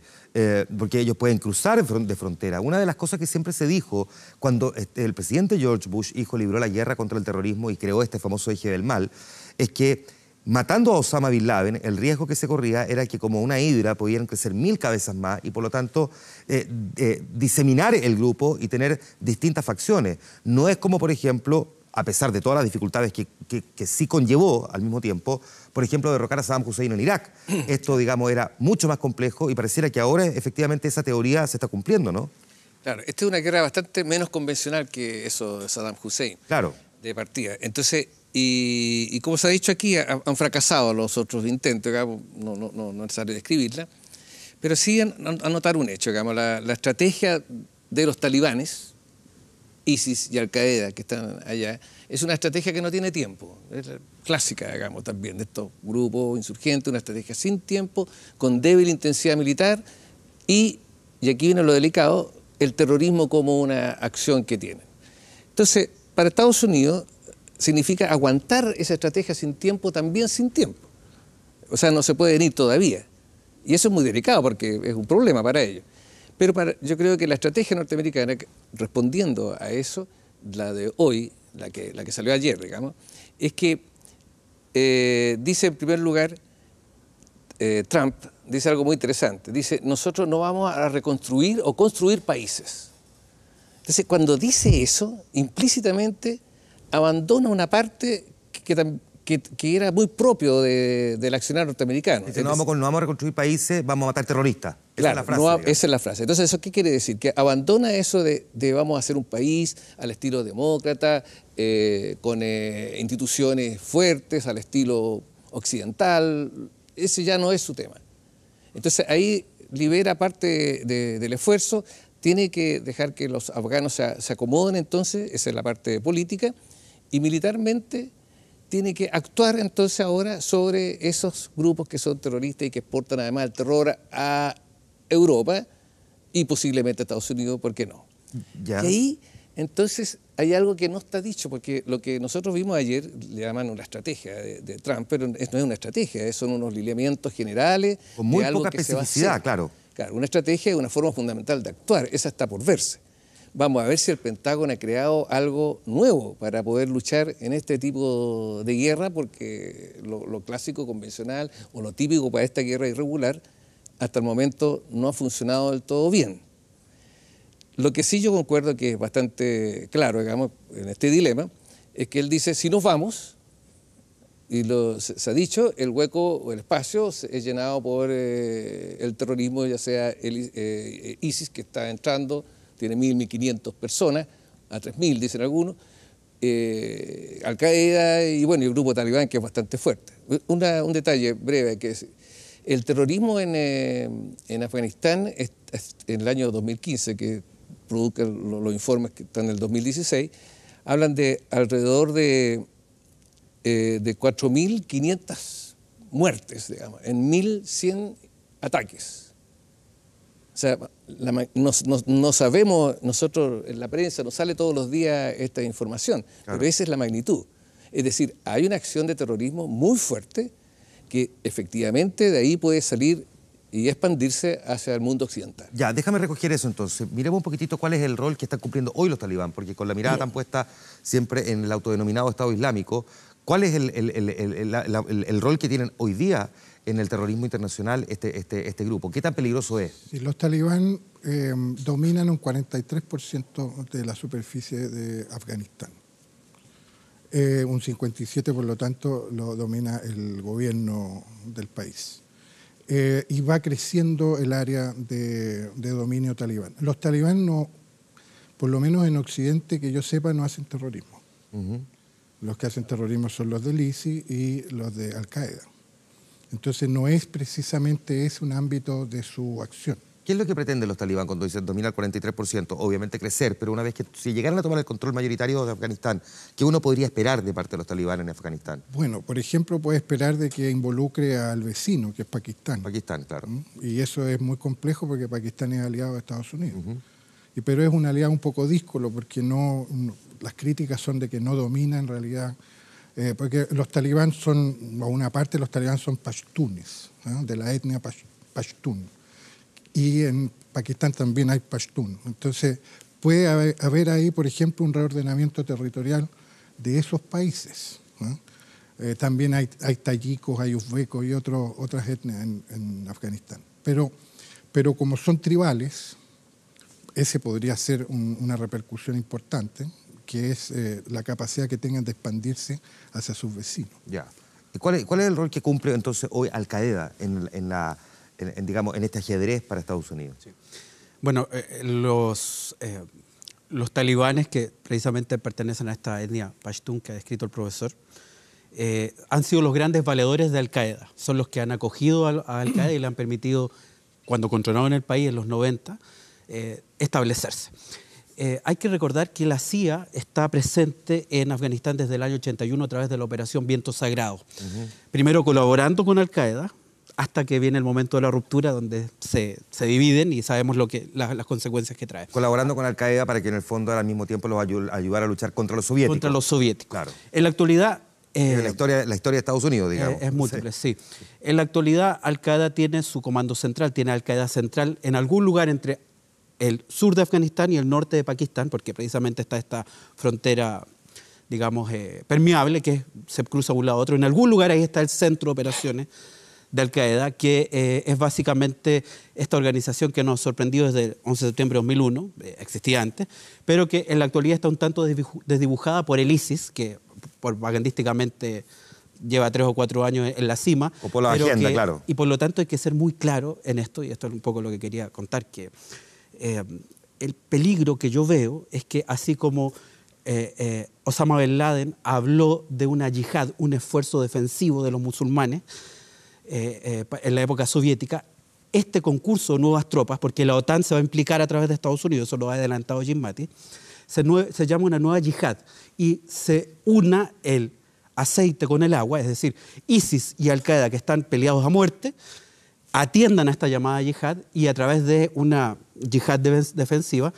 porque ellos pueden cruzar de frontera. Una de las cosas que siempre se dijo cuando el presidente George Bush, hijo, libró la guerra contra el terrorismo y creó este famoso eje del mal, es que matando a Osama Bin Laden, el riesgo que se corría era que como una hidra podían crecer 1000 cabezas más y por lo tanto diseminar el grupo y tener distintas facciones. No es como, por ejemplo, a pesar de todas las dificultades que sí conllevó al mismo tiempo, por ejemplo, derrocar a Saddam Hussein en Irak. Esto, digamos, era mucho más complejo y pareciera que ahora efectivamente esa teoría se está cumpliendo, ¿no? Claro, esta es una guerra bastante menos convencional que eso de Saddam Hussein. Claro. De partida. Entonces, y como se ha dicho aquí, han fracasado los otros intentos, digamos, no es necesario describirla, pero sí anotar un hecho, digamos, la estrategia de los talibanes, ISIS y Al-Qaeda que están allá, es una estrategia que no tiene tiempo, es clásica, digamos, también de estos grupos insurgentes, una estrategia sin tiempo, con débil intensidad militar y aquí viene lo delicado, el terrorismo como una acción que tienen. Entonces, para Estados Unidos significa aguantar esa estrategia sin tiempo, también sin tiempo. O sea, no se pueden ir todavía. Y eso es muy delicado porque es un problema para ellos. Pero yo creo que la estrategia norteamericana, respondiendo a eso, la de hoy, la que salió ayer, digamos, es que dice en primer lugar, Trump dice algo muy interesante, dice, nosotros no vamos a reconstruir o construir países. Entonces, cuando dice eso, implícitamente abandona una parte que era muy propio del accionar norteamericano. Dice, no vamos a reconstruir países, vamos a matar terroristas. Esa es la frase. Esa es la frase. Entonces, ¿eso qué quiere decir? Que abandona eso de vamos a hacer un país al estilo demócrata, con instituciones fuertes, al estilo occidental. Ese ya no es su tema. Entonces, ahí libera parte del esfuerzo, tiene que dejar que los afganos se acomoden entonces, esa es la parte política, y militarmente tiene que actuar entonces ahora sobre esos grupos que son terroristas y que exportan además el terror a Europa y posiblemente a Estados Unidos, ¿por qué no? Ya. Y ahí entonces hay algo que no está dicho, porque lo que nosotros vimos ayer le llaman una estrategia de Trump, pero no es una estrategia, son unos lineamientos generales. Con muy de algo poca que se va a especificidad, hacer. claro. Claro, una estrategia es una forma fundamental de actuar, esa está por verse. Vamos a ver si el Pentágono ha creado algo nuevo para poder luchar en este tipo de guerra, porque lo clásico, convencional o lo típico para esta guerra irregular, hasta el momento no ha funcionado del todo bien. Lo que sí yo concuerdo que es bastante claro, digamos, en este dilema, es que él dice, si nos vamos, y se ha dicho, el hueco o el espacio es llenado por el terrorismo, ya sea el ISIS, que está entrando, tiene 1.500 personas, a 3.000 dicen algunos, Al-Qaeda y bueno, el grupo talibán, que es bastante fuerte. Un detalle breve, que es el terrorismo en Afganistán, en el año 2015, que produzcan los informes que están en el 2016, hablan de alrededor de 4.500 muertes, digamos, en 1.100 ataques. O sea, no sabemos, nosotros en la prensa nos sale todos los días esta información, claro, pero esa es la magnitud. Es decir, hay una acción de terrorismo muy fuerte que efectivamente de ahí puede salir y expandirse hacia el mundo occidental. Ya, déjame recoger eso entonces. Miremos un poquitito cuál es el rol que están cumpliendo hoy los talibán, porque con la mirada tan puesta siempre en el autodenominado Estado Islámico, ¿cuál es el rol que tienen hoy día en el terrorismo internacional este grupo? ¿Qué tan peligroso es? Sí, los talibán dominan un 43% de la superficie de Afganistán. Un 57%, por lo tanto, lo domina el gobierno del país. Y va creciendo el área de dominio talibán. Los talibán, no, por lo menos en Occidente, que yo sepa, no hacen terrorismo. Los que hacen terrorismo son los del ISIS y los de Al-Qaeda. Entonces no es precisamente ese un ámbito de su acción. ¿Qué es lo que pretenden los talibán cuando dicen dominar el 43%? Obviamente crecer, pero una vez que si llegaran a tomar el control mayoritario de Afganistán, ¿qué uno podría esperar de parte de los talibán en Afganistán? Bueno, por ejemplo, puede esperar de que involucre al vecino, que es Pakistán. Pakistán, claro. Y eso es muy complejo porque Pakistán es aliado de Estados Unidos. Pero es un aliado un poco díscolo porque las críticas son de que no domina en realidad, porque los talibán son, o una parte de los talibán son pashtunes, de la etnia pashtun. Y en Pakistán también hay pashtun. Entonces puede haber ahí, por ejemplo, un reordenamiento territorial de esos países. También hay tayikos, hay uzbecos y otras etnias en Afganistán. Pero como son tribales, ese podría ser una repercusión importante, que es la capacidad que tengan de expandirse hacia sus vecinos. Ya. ¿Y cuál es el rol que cumple entonces hoy Al-Qaeda en este ajedrez para Estados Unidos? Sí. Bueno, los talibanes que precisamente pertenecen a esta etnia pashtun que ha descrito el profesor, han sido los grandes valedores de Al-Qaeda. Son los que han acogido a Al-Qaeda y le han permitido, cuando controlaron el país en los 90, establecerse. Hay que recordar que la CIA está presente en Afganistán desde el año 81 a través de la operación Viento Sagrado. Primero colaborando con Al-Qaeda, hasta que viene el momento de la ruptura donde se dividen y sabemos las consecuencias que trae. Colaborando con Al-Qaeda para que en el fondo al mismo tiempo los ayudara a luchar contra los soviéticos. Contra los soviéticos. Claro. En la actualidad... la historia de Estados Unidos, digamos. Es múltiple, sí. En la actualidad Al-Qaeda tiene su comando central, tiene Al-Qaeda central en algún lugar entre el sur de Afganistán y el norte de Pakistán, porque precisamente está esta frontera, digamos, permeable, que se cruza de un lado a otro. En algún lugar ahí está el centro de operaciones de Al-Qaeda, que es básicamente esta organización que nos sorprendió desde el 11 de septiembre de 2001, existía antes, pero que en la actualidad está un tanto desdibujada por el ISIS, que propagandísticamente lleva 3 o 4 años en la cima. O por la agenda, claro. Y por lo tanto hay que ser muy claro en esto, y esto es un poco lo que quería contar, que el peligro que yo veo es que así como Osama Bin Laden habló de una yihad, un esfuerzo defensivo de los musulmanes en la época soviética, este concurso de nuevas tropas, porque la OTAN se va a implicar a través de Estados Unidos, eso lo ha adelantado Jim Mattis, se llama una nueva yihad y se una el aceite con el agua, es decir, ISIS y Al-Qaeda, que están peleados a muerte, atiendan a esta llamada yihad y a través de una yihad defensiva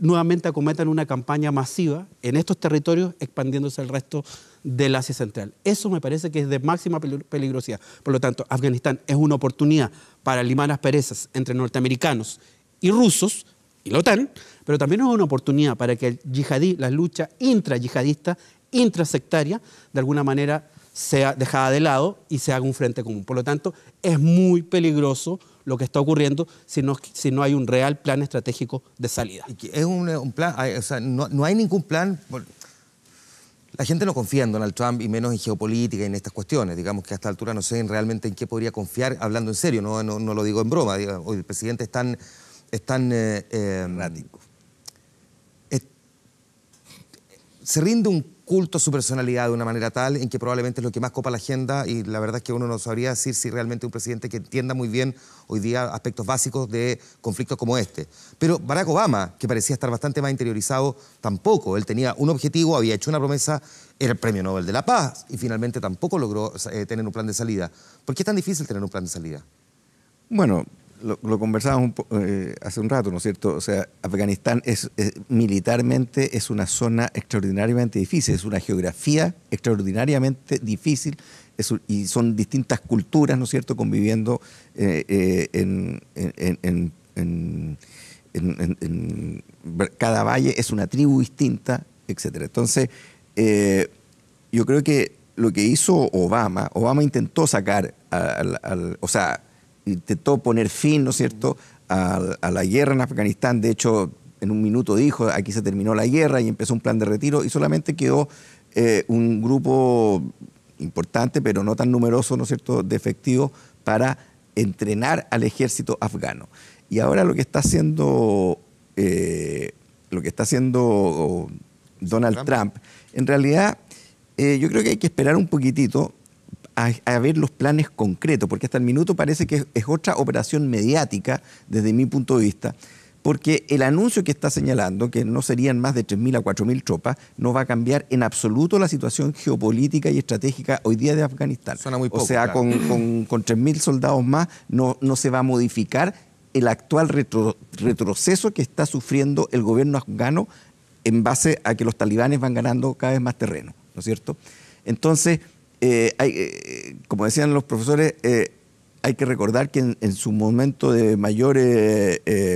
nuevamente acometan una campaña masiva en estos territorios, expandiéndose al resto del Asia Central. Eso me parece que es de máxima peligrosidad. Por lo tanto, Afganistán es una oportunidad para limar asperezas entre norteamericanos y rusos y la OTAN, pero también es una oportunidad para que la lucha intrayihadista, intrasectaria, de alguna manera sea dejada de lado y se haga un frente común. Por lo tanto, es muy peligroso lo que está ocurriendo si no hay un real plan estratégico de salida. Es un plan, o sea, no hay ningún plan. La gente no confía en Donald Trump y menos en geopolítica y en estas cuestiones. Digamos que a esta altura no sé realmente en qué podría confiar, hablando en serio, no lo digo en broma. Hoy el presidente es tan errático. Se rinde un culto a su personalidad de una manera tal en que probablemente es lo que más copa la agenda, y la verdad es que uno no sabría decir si realmente un presidente que entienda muy bien hoy día aspectos básicos de conflictos como este. Pero Barack Obama, que parecía estar bastante más interiorizado, tampoco. Él tenía un objetivo, había hecho una promesa, era el Premio Nobel de la Paz, y finalmente tampoco logró tener un plan de salida. ¿Por qué es tan difícil tener un plan de salida? Bueno, lo conversábamos hace un rato, ¿no es cierto? O sea, Afganistán militarmente es una zona extraordinariamente difícil, es una geografía extraordinariamente difícil y son distintas culturas, ¿no es cierto?, conviviendo en cada valle, es una tribu distinta, etcétera. Entonces, yo creo que lo que hizo Obama intentó sacar intentó poner fin, ¿no es cierto?, a la guerra en Afganistán. De hecho, en un minuto dijo, aquí se terminó la guerra y empezó un plan de retiro, y solamente quedó un grupo importante, pero no tan numeroso, ¿no es cierto?, de efectivos para entrenar al ejército afgano. Y ahora lo que está haciendo Donald Trump, en realidad, yo creo que hay que esperar un poquitito a ver los planes concretos, porque hasta el minuto parece que es otra operación mediática desde mi punto de vista, porque el anuncio que está señalando, que no serían más de 3.000 a 4.000 tropas, no va a cambiar en absoluto la situación geopolítica y estratégica hoy día de Afganistán. Suena muy poco, o sea, claro. con 3.000 soldados más no se va a modificar el actual retroceso que está sufriendo el gobierno afgano en base a que los talibanes van ganando cada vez más terreno, ¿no es cierto? Entonces, como decían los profesores, hay que recordar que en su momento de mayor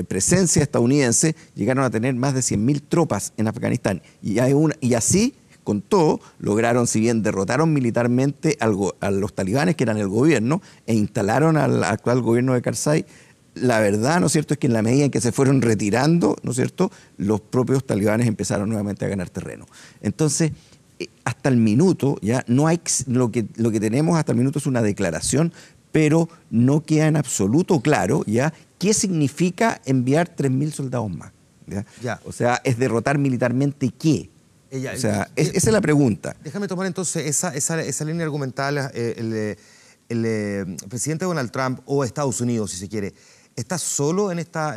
presencia estadounidense llegaron a tener más de 100.000 tropas en Afganistán. Y así, con todo, lograron, si bien derrotaron militarmente a los talibanes, que eran el gobierno, e instalaron al actual gobierno de Karzai. La verdad, ¿no es cierto?, es que en la medida en que se fueron retirando, ¿no es cierto?, los propios talibanes empezaron nuevamente a ganar terreno. Entonces, hasta el minuto, ya no hay lo que tenemos hasta el minuto es una declaración, pero no queda en absoluto claro, ¿ya?, qué significa enviar 3.000 soldados más. ¿Ya? O sea, es derrotar militarmente qué. O sea, esa es la pregunta. Déjame tomar entonces esa línea argumental. El presidente Donald Trump, o Estados Unidos, si se quiere, ¿está solo en esta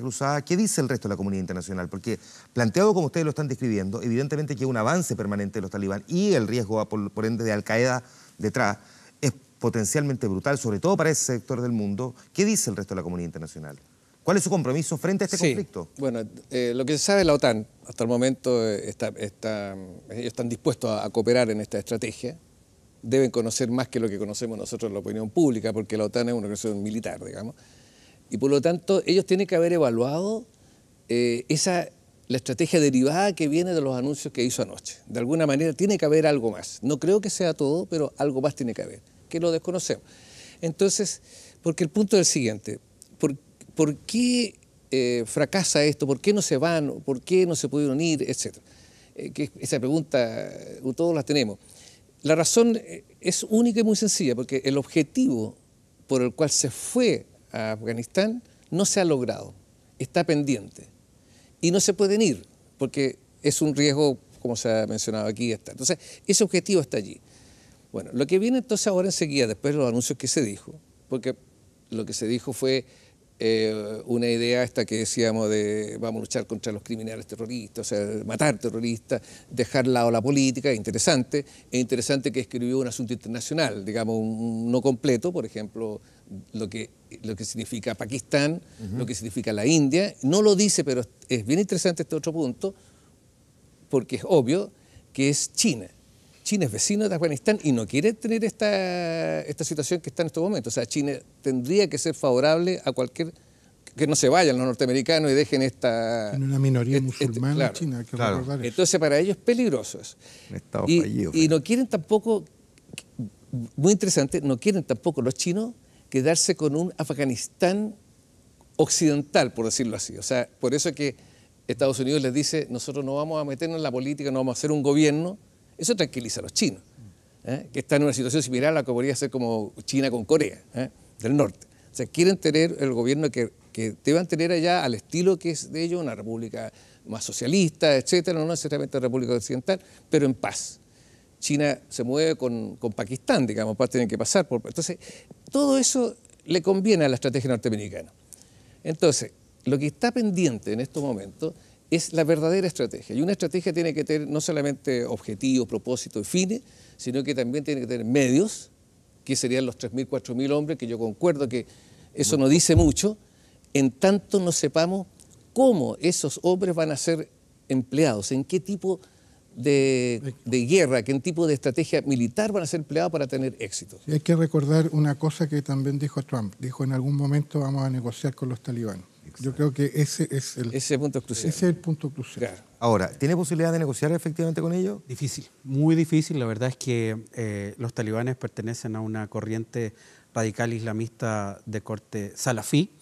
cruzada? ¿Qué dice el resto de la comunidad internacional? Porque planteado como ustedes lo están describiendo, evidentemente que hay un avance permanente de los talibán y el riesgo, por ende, de Al-Qaeda detrás es potencialmente brutal, sobre todo para ese sector del mundo. ¿Qué dice el resto de la comunidad internacional? ¿Cuál es su compromiso frente a este conflicto? Bueno, lo que se sabe de la OTAN, hasta el momento ellos están dispuestos a cooperar en esta estrategia. Deben conocer más que lo que conocemos nosotros en la opinión pública, porque la OTAN es una organización militar, digamos. Y por lo tanto, ellos tienen que haber evaluado la estrategia derivada que viene de los anuncios que hizo anoche. De alguna manera tiene que haber algo más. No creo que sea todo, pero algo más tiene que haber, que lo desconocemos. Entonces, porque el punto es el siguiente, ¿por qué fracasa esto? ¿Por qué no se van? ¿Por qué no se pueden unir? Etcétera. Esa pregunta todos la tenemos. La razón es única y muy sencilla, porque el objetivo por el cual se fue a Afganistán no se ha logrado, está pendiente. Y no se pueden ir, porque es un riesgo, como se ha mencionado aquí. Entonces, ese objetivo está allí. Bueno, lo que viene entonces ahora enseguida, después de los anuncios que se dijo, porque lo que se dijo fue una idea esta que decíamos de vamos a luchar contra los criminales terroristas, o sea, matar terroristas, dejar de lado la política, es interesante que escribió un asunto internacional, digamos, no completo, por ejemplo, lo que significa Pakistán, lo que significa la India, no lo dice, pero es bien interesante este otro punto, porque es obvio que es China. China es vecino de Afganistán y no quiere tener esta situación que está en estos momentos. O sea, China tendría que ser favorable a cualquier... que no se vayan los norteamericanos y dejen esta... Tiene una minoría musulmana claro, en China, hay que recordar eso. Entonces, para ellos es peligroso eso. Estado fallido. Y no quieren tampoco, muy interesante, no quieren tampoco los chinos quedarse con un Afganistán occidental, por decirlo así. O sea, por eso que Estados Unidos les dice, nosotros no vamos a meternos en la política, no vamos a hacer un gobierno. Eso tranquiliza a los chinos, que están en una situación similar a la que podría ser como China con Corea del Norte. O sea, quieren tener el gobierno que deban tener allá al estilo que es de ellos, una república más socialista, etcétera, no necesariamente república occidental, pero en paz. China se mueve con Pakistán, digamos, tienen que pasar por... Entonces, todo eso le conviene a la estrategia norteamericana. Entonces, lo que está pendiente en estos momentos es la verdadera estrategia. Y una estrategia tiene que tener no solamente objetivos, propósitos y fines, sino que también tiene que tener medios, que serían los 3.000, 4.000 hombres, que yo concuerdo que eso no dice mucho, en tanto no sepamos cómo esos hombres van a ser empleados, en qué tipo de guerra, qué tipo de estrategia militar van a ser empleados para tener éxito. Sí, hay que recordar una cosa que también dijo Trump. Dijo, en algún momento vamos a negociar con los talibanes. Yo creo que ese es el punto crucial. Ese es el punto crucial. Claro. Ahora, ¿tiene posibilidad de negociar efectivamente con ellos? Difícil, muy difícil. La verdad es que los talibanes pertenecen a una corriente radical islamista de corte salafí,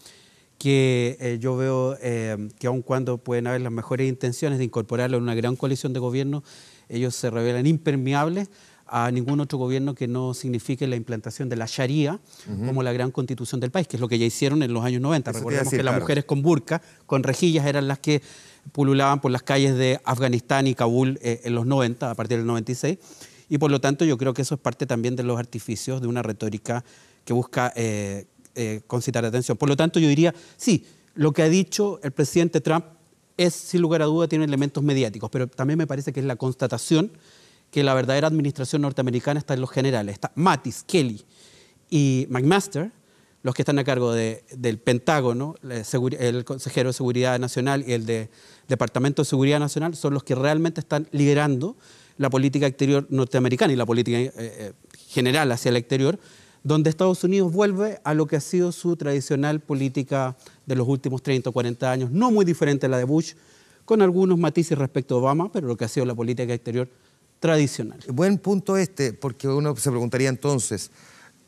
que yo veo que aun cuando pueden haber las mejores intenciones de incorporarlo en una gran coalición de gobierno, ellos se revelan impermeables a ningún otro gobierno que no signifique la implantación de la Sharia como la gran constitución del país, que es lo que ya hicieron en los años 90. Recordemos que las mujeres con burka, con rejillas, eran las que pululaban por las calles de Afganistán y Kabul en los 90, a partir del 96. Y por lo tanto yo creo que eso es parte también de los artificios de una retórica que busca concitar atención. Por lo tanto yo diría, sí, lo que ha dicho el presidente Trump es, sin lugar a duda, tiene elementos mediáticos, pero también me parece que es la constatación que la verdadera administración norteamericana está en los generales. Está Mattis, Kelly y McMaster, los que están a cargo del Pentágono, el consejero de Seguridad Nacional y el de Departamento de Seguridad Nacional, son los que realmente están liderando la política exterior norteamericana y la política general hacia el exterior, donde Estados Unidos vuelve a lo que ha sido su tradicional política de los últimos 30 o 40 años, no muy diferente a la de Bush, con algunos matices respecto a Obama, pero lo que ha sido la política exterior tradicional. Buen punto porque uno se preguntaría entonces,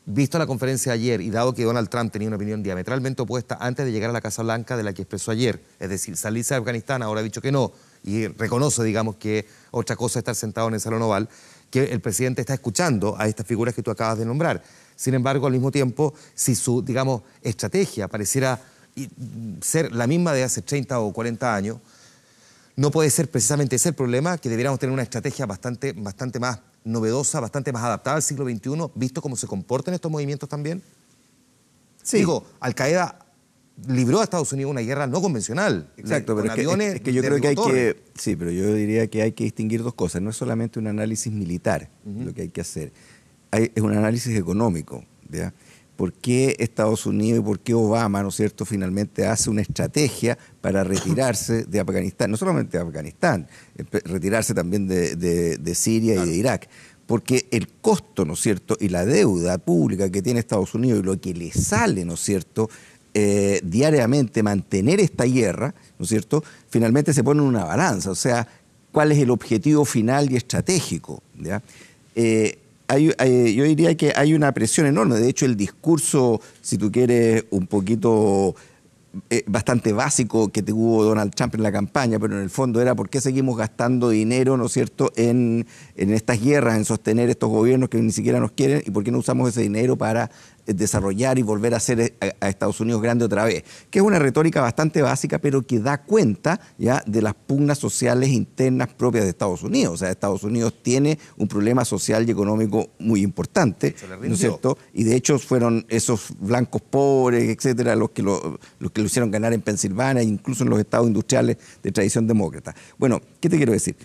visto la conferencia de ayer y dado que Donald Trump tenía una opinión diametralmente opuesta antes de llegar a la Casa Blanca de la que expresó ayer, es decir, salirse de Afganistán, ahora ha dicho que no, y reconoce, digamos, que otra cosa es estar sentado en el Salón Oval, que el presidente está escuchando a estas figuras que tú acabas de nombrar. Sin embargo, al mismo tiempo, si su, digamos, estrategia pareciera ser la misma de hace 30 o 40 años, no puede ser precisamente ese el problema, que debiéramos tener una estrategia bastante más novedosa, bastante más adaptada al siglo XXI, visto cómo se comportan estos movimientos también. Sí. Digo, Al-Qaeda libró a Estados Unidos una guerra no convencional. Exacto, pero es que yo creo que hay que... Sí, pero yo diría que hay que distinguir dos cosas. No es solamente un análisis militar lo que hay que hacer. Es un análisis económico, ¿ya? ¿Por qué Estados Unidos y por qué Obama, ¿no es cierto?, finalmente hace una estrategia para retirarse de Afganistán? No solamente de Afganistán, retirarse también de Siria y de Irak. Porque el costo, ¿no es cierto?, y la deuda pública que tiene Estados Unidos y lo que le sale, ¿no es cierto?, diariamente mantener esta guerra, ¿no es cierto?, finalmente se pone en una balanza. O sea, ¿cuál es el objetivo final y estratégico? ¿Ya? Yo diría que hay una presión enorme. De hecho, el discurso, si tú quieres, un poquito bastante básico que tuvo Donald Trump en la campaña, pero en el fondo era por qué seguimos gastando dinero, ¿no es cierto?, en estas guerras, en sostener estos gobiernos que ni siquiera nos quieren, y por qué no usamos ese dinero para desarrollar y volver a hacer a Estados Unidos grande otra vez, que es una retórica bastante básica, pero que da cuenta ya de las pugnas sociales internas propias de Estados Unidos. O sea, Estados Unidos tiene un problema social y económico muy importante, ¿no es cierto? Y de hecho fueron esos blancos pobres, etcétera, los que lo hicieron ganar en Pensilvania, incluso en los estados industriales de tradición demócrata. Bueno, ¿qué te quiero decir?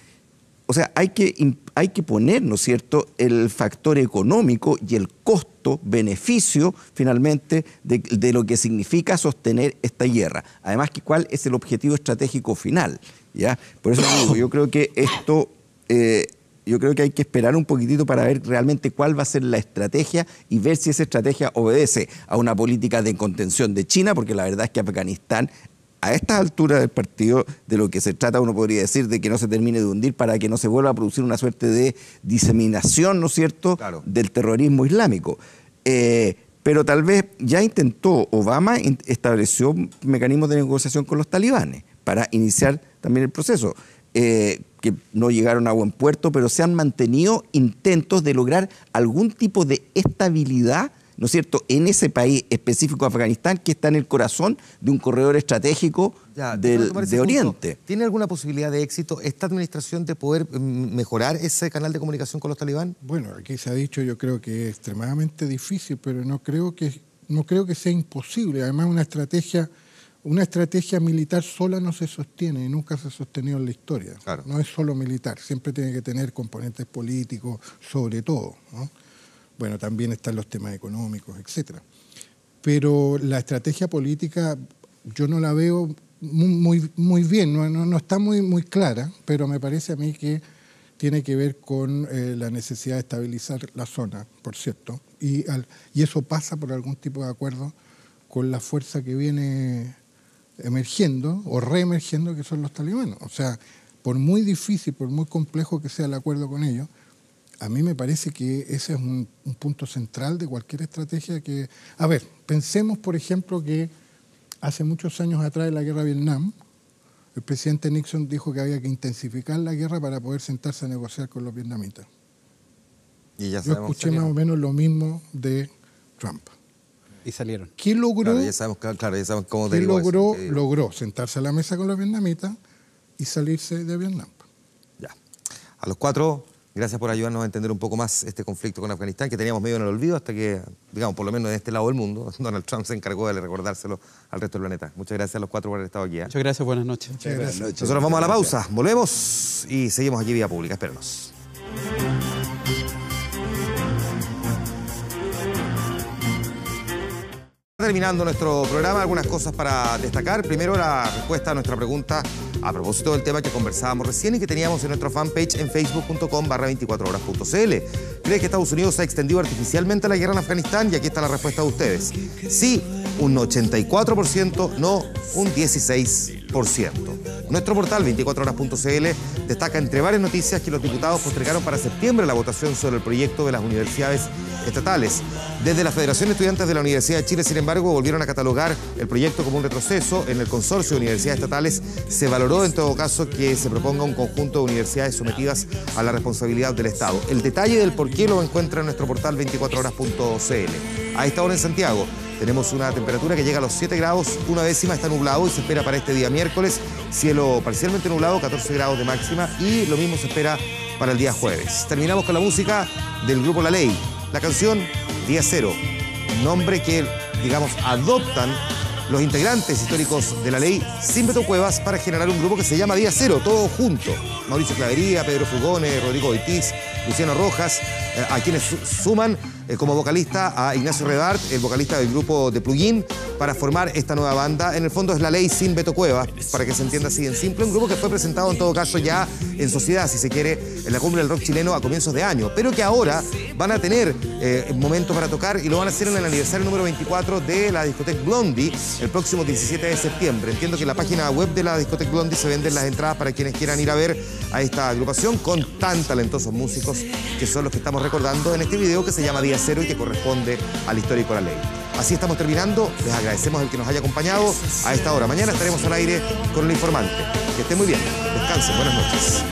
O sea, hay que poner, ¿no es cierto?, el factor económico y el costo-beneficio, finalmente, de lo que significa sostener esta guerra. Además, ¿cuál es el objetivo estratégico final? ¿Ya? Por eso digo, yo creo que esto... yo creo que hay que esperar un poquitito para ver realmente cuál va a ser la estrategia y ver si esa estrategia obedece a una política de contención de China, porque la verdad es que Afganistán, a estas alturas del partido, de lo que se trata, uno podría decir, de que no se termine de hundir para que no se vuelva a producir una suerte de diseminación, ¿no es cierto?, del terrorismo islámico. Pero tal vez ya intentó, Obama estableció mecanismos de negociación con los talibanes para iniciar también el proceso, que no llegaron a buen puerto, pero se han mantenido intentos de lograr algún tipo de estabilidad, ¿no es cierto?, en ese país específico, Afganistán, que está en el corazón de un corredor estratégico de Oriente. ¿Tiene alguna posibilidad de éxito esta administración de poder mejorar ese canal de comunicación con los talibán? Bueno, aquí se ha dicho, yo creo que es extremadamente difícil, pero no creo que sea imposible. Además, una estrategia militar sola no se sostiene y nunca se ha sostenido en la historia. Claro. No es solo militar, siempre tiene que tener componentes políticos, sobre todo, ¿no? Bueno, también están los temas económicos, etc. Pero la estrategia política yo no la veo muy bien, no está muy clara, pero me parece a mí que tiene que ver con la necesidad de estabilizar la zona, por cierto, y eso pasa por algún tipo de acuerdo con la fuerza que viene emergiendo o reemergiendo, que son los talibanes. O sea, por muy difícil, por muy complejo que sea el acuerdo con ellos, a mí me parece que ese es un punto central de cualquier estrategia que... A ver, pensemos, por ejemplo, que hace muchos años atrás, en la guerra de Vietnam, el presidente Nixon dijo que había que intensificar la guerra para poder sentarse a negociar con los vietnamitas. Y ya yo escuché más o menos lo mismo de Trump. Y salieron. ¿Qué logró? Claro, ya sabemos cómo ¿Qué logró? Logró sentarse a la mesa con los vietnamitas y salirse de Vietnam. Ya. A los 4... Gracias por ayudarnos a entender un poco más este conflicto con Afganistán, que teníamos medio en el olvido hasta que, digamos, por lo menos en este lado del mundo, Donald Trump se encargó de recordárselo al resto del planeta. Muchas gracias a los cuatro por haber estado aquí. Muchas gracias, buenas noches. Muchas gracias. Nosotros vamos a la pausa, volvemos y seguimos aquí vía pública. Espérenos. Terminando nuestro programa, algunas cosas para destacar. Primero, la respuesta a nuestra pregunta a propósito del tema que conversábamos recién y que teníamos en nuestra fanpage en facebook.com/24horas.cl. ¿Cree que Estados Unidos ha extendido artificialmente la guerra en Afganistán? Y aquí está la respuesta de ustedes. Sí, un 84%, no, un 16%. Nuestro portal 24horas.cl destaca entre varias noticias que los diputados postergaron para septiembre la votación sobre el proyecto de las universidades estatales. Desde la Federación de Estudiantes de la Universidad de Chile, sin embargo, volvieron a catalogar el proyecto como un retroceso. En el consorcio de universidades estatales se valoró en todo caso que se proponga un conjunto de universidades sometidas a la responsabilidad del Estado. El detalle del por qué lo encuentra en nuestro portal 24horas.cl. A esta hora en Santiago tenemos una temperatura que llega a los 7 grados, una décima, está nublado y se espera para este día miércoles cielo parcialmente nublado, 14 grados de máxima, y lo mismo se espera para el día jueves. Terminamos con la música del grupo La Ley, la canción Día Cero, nombre que, digamos, adoptan los integrantes históricos de La Ley sin Beto Cuevas para generar un grupo que se llama Día Cero, todo junto. Mauricio Clavería, Pedro Fugone, Rodrigo Oitiz, Luciano Rojas, a quienes suman como vocalista a Ignacio Redart, el vocalista del grupo de Plugin, para formar esta nueva banda. En el fondo es La Ley sin Beto Cuevas, para que se entienda así en simple. Un grupo que fue presentado en todo caso ya en sociedad, si se quiere, en la cumbre del rock chileno a comienzos de año, pero que ahora van a tener momento para tocar y lo van a hacer en el aniversario número 24 de la discoteca Blondie el próximo 17 de septiembre. Entiendo que en la página web de la discoteca Blondie se venden las entradas para quienes quieran ir a ver a esta agrupación con tan talentosos músicos que son los que estamos recordando en este video que se llama Día Cero y que corresponde al histórico La Ley. Así estamos terminando. Les agradecemos el que nos haya acompañado a esta hora. Mañana estaremos al aire con El Informante. Que estén muy bien. Descansen. Buenas noches.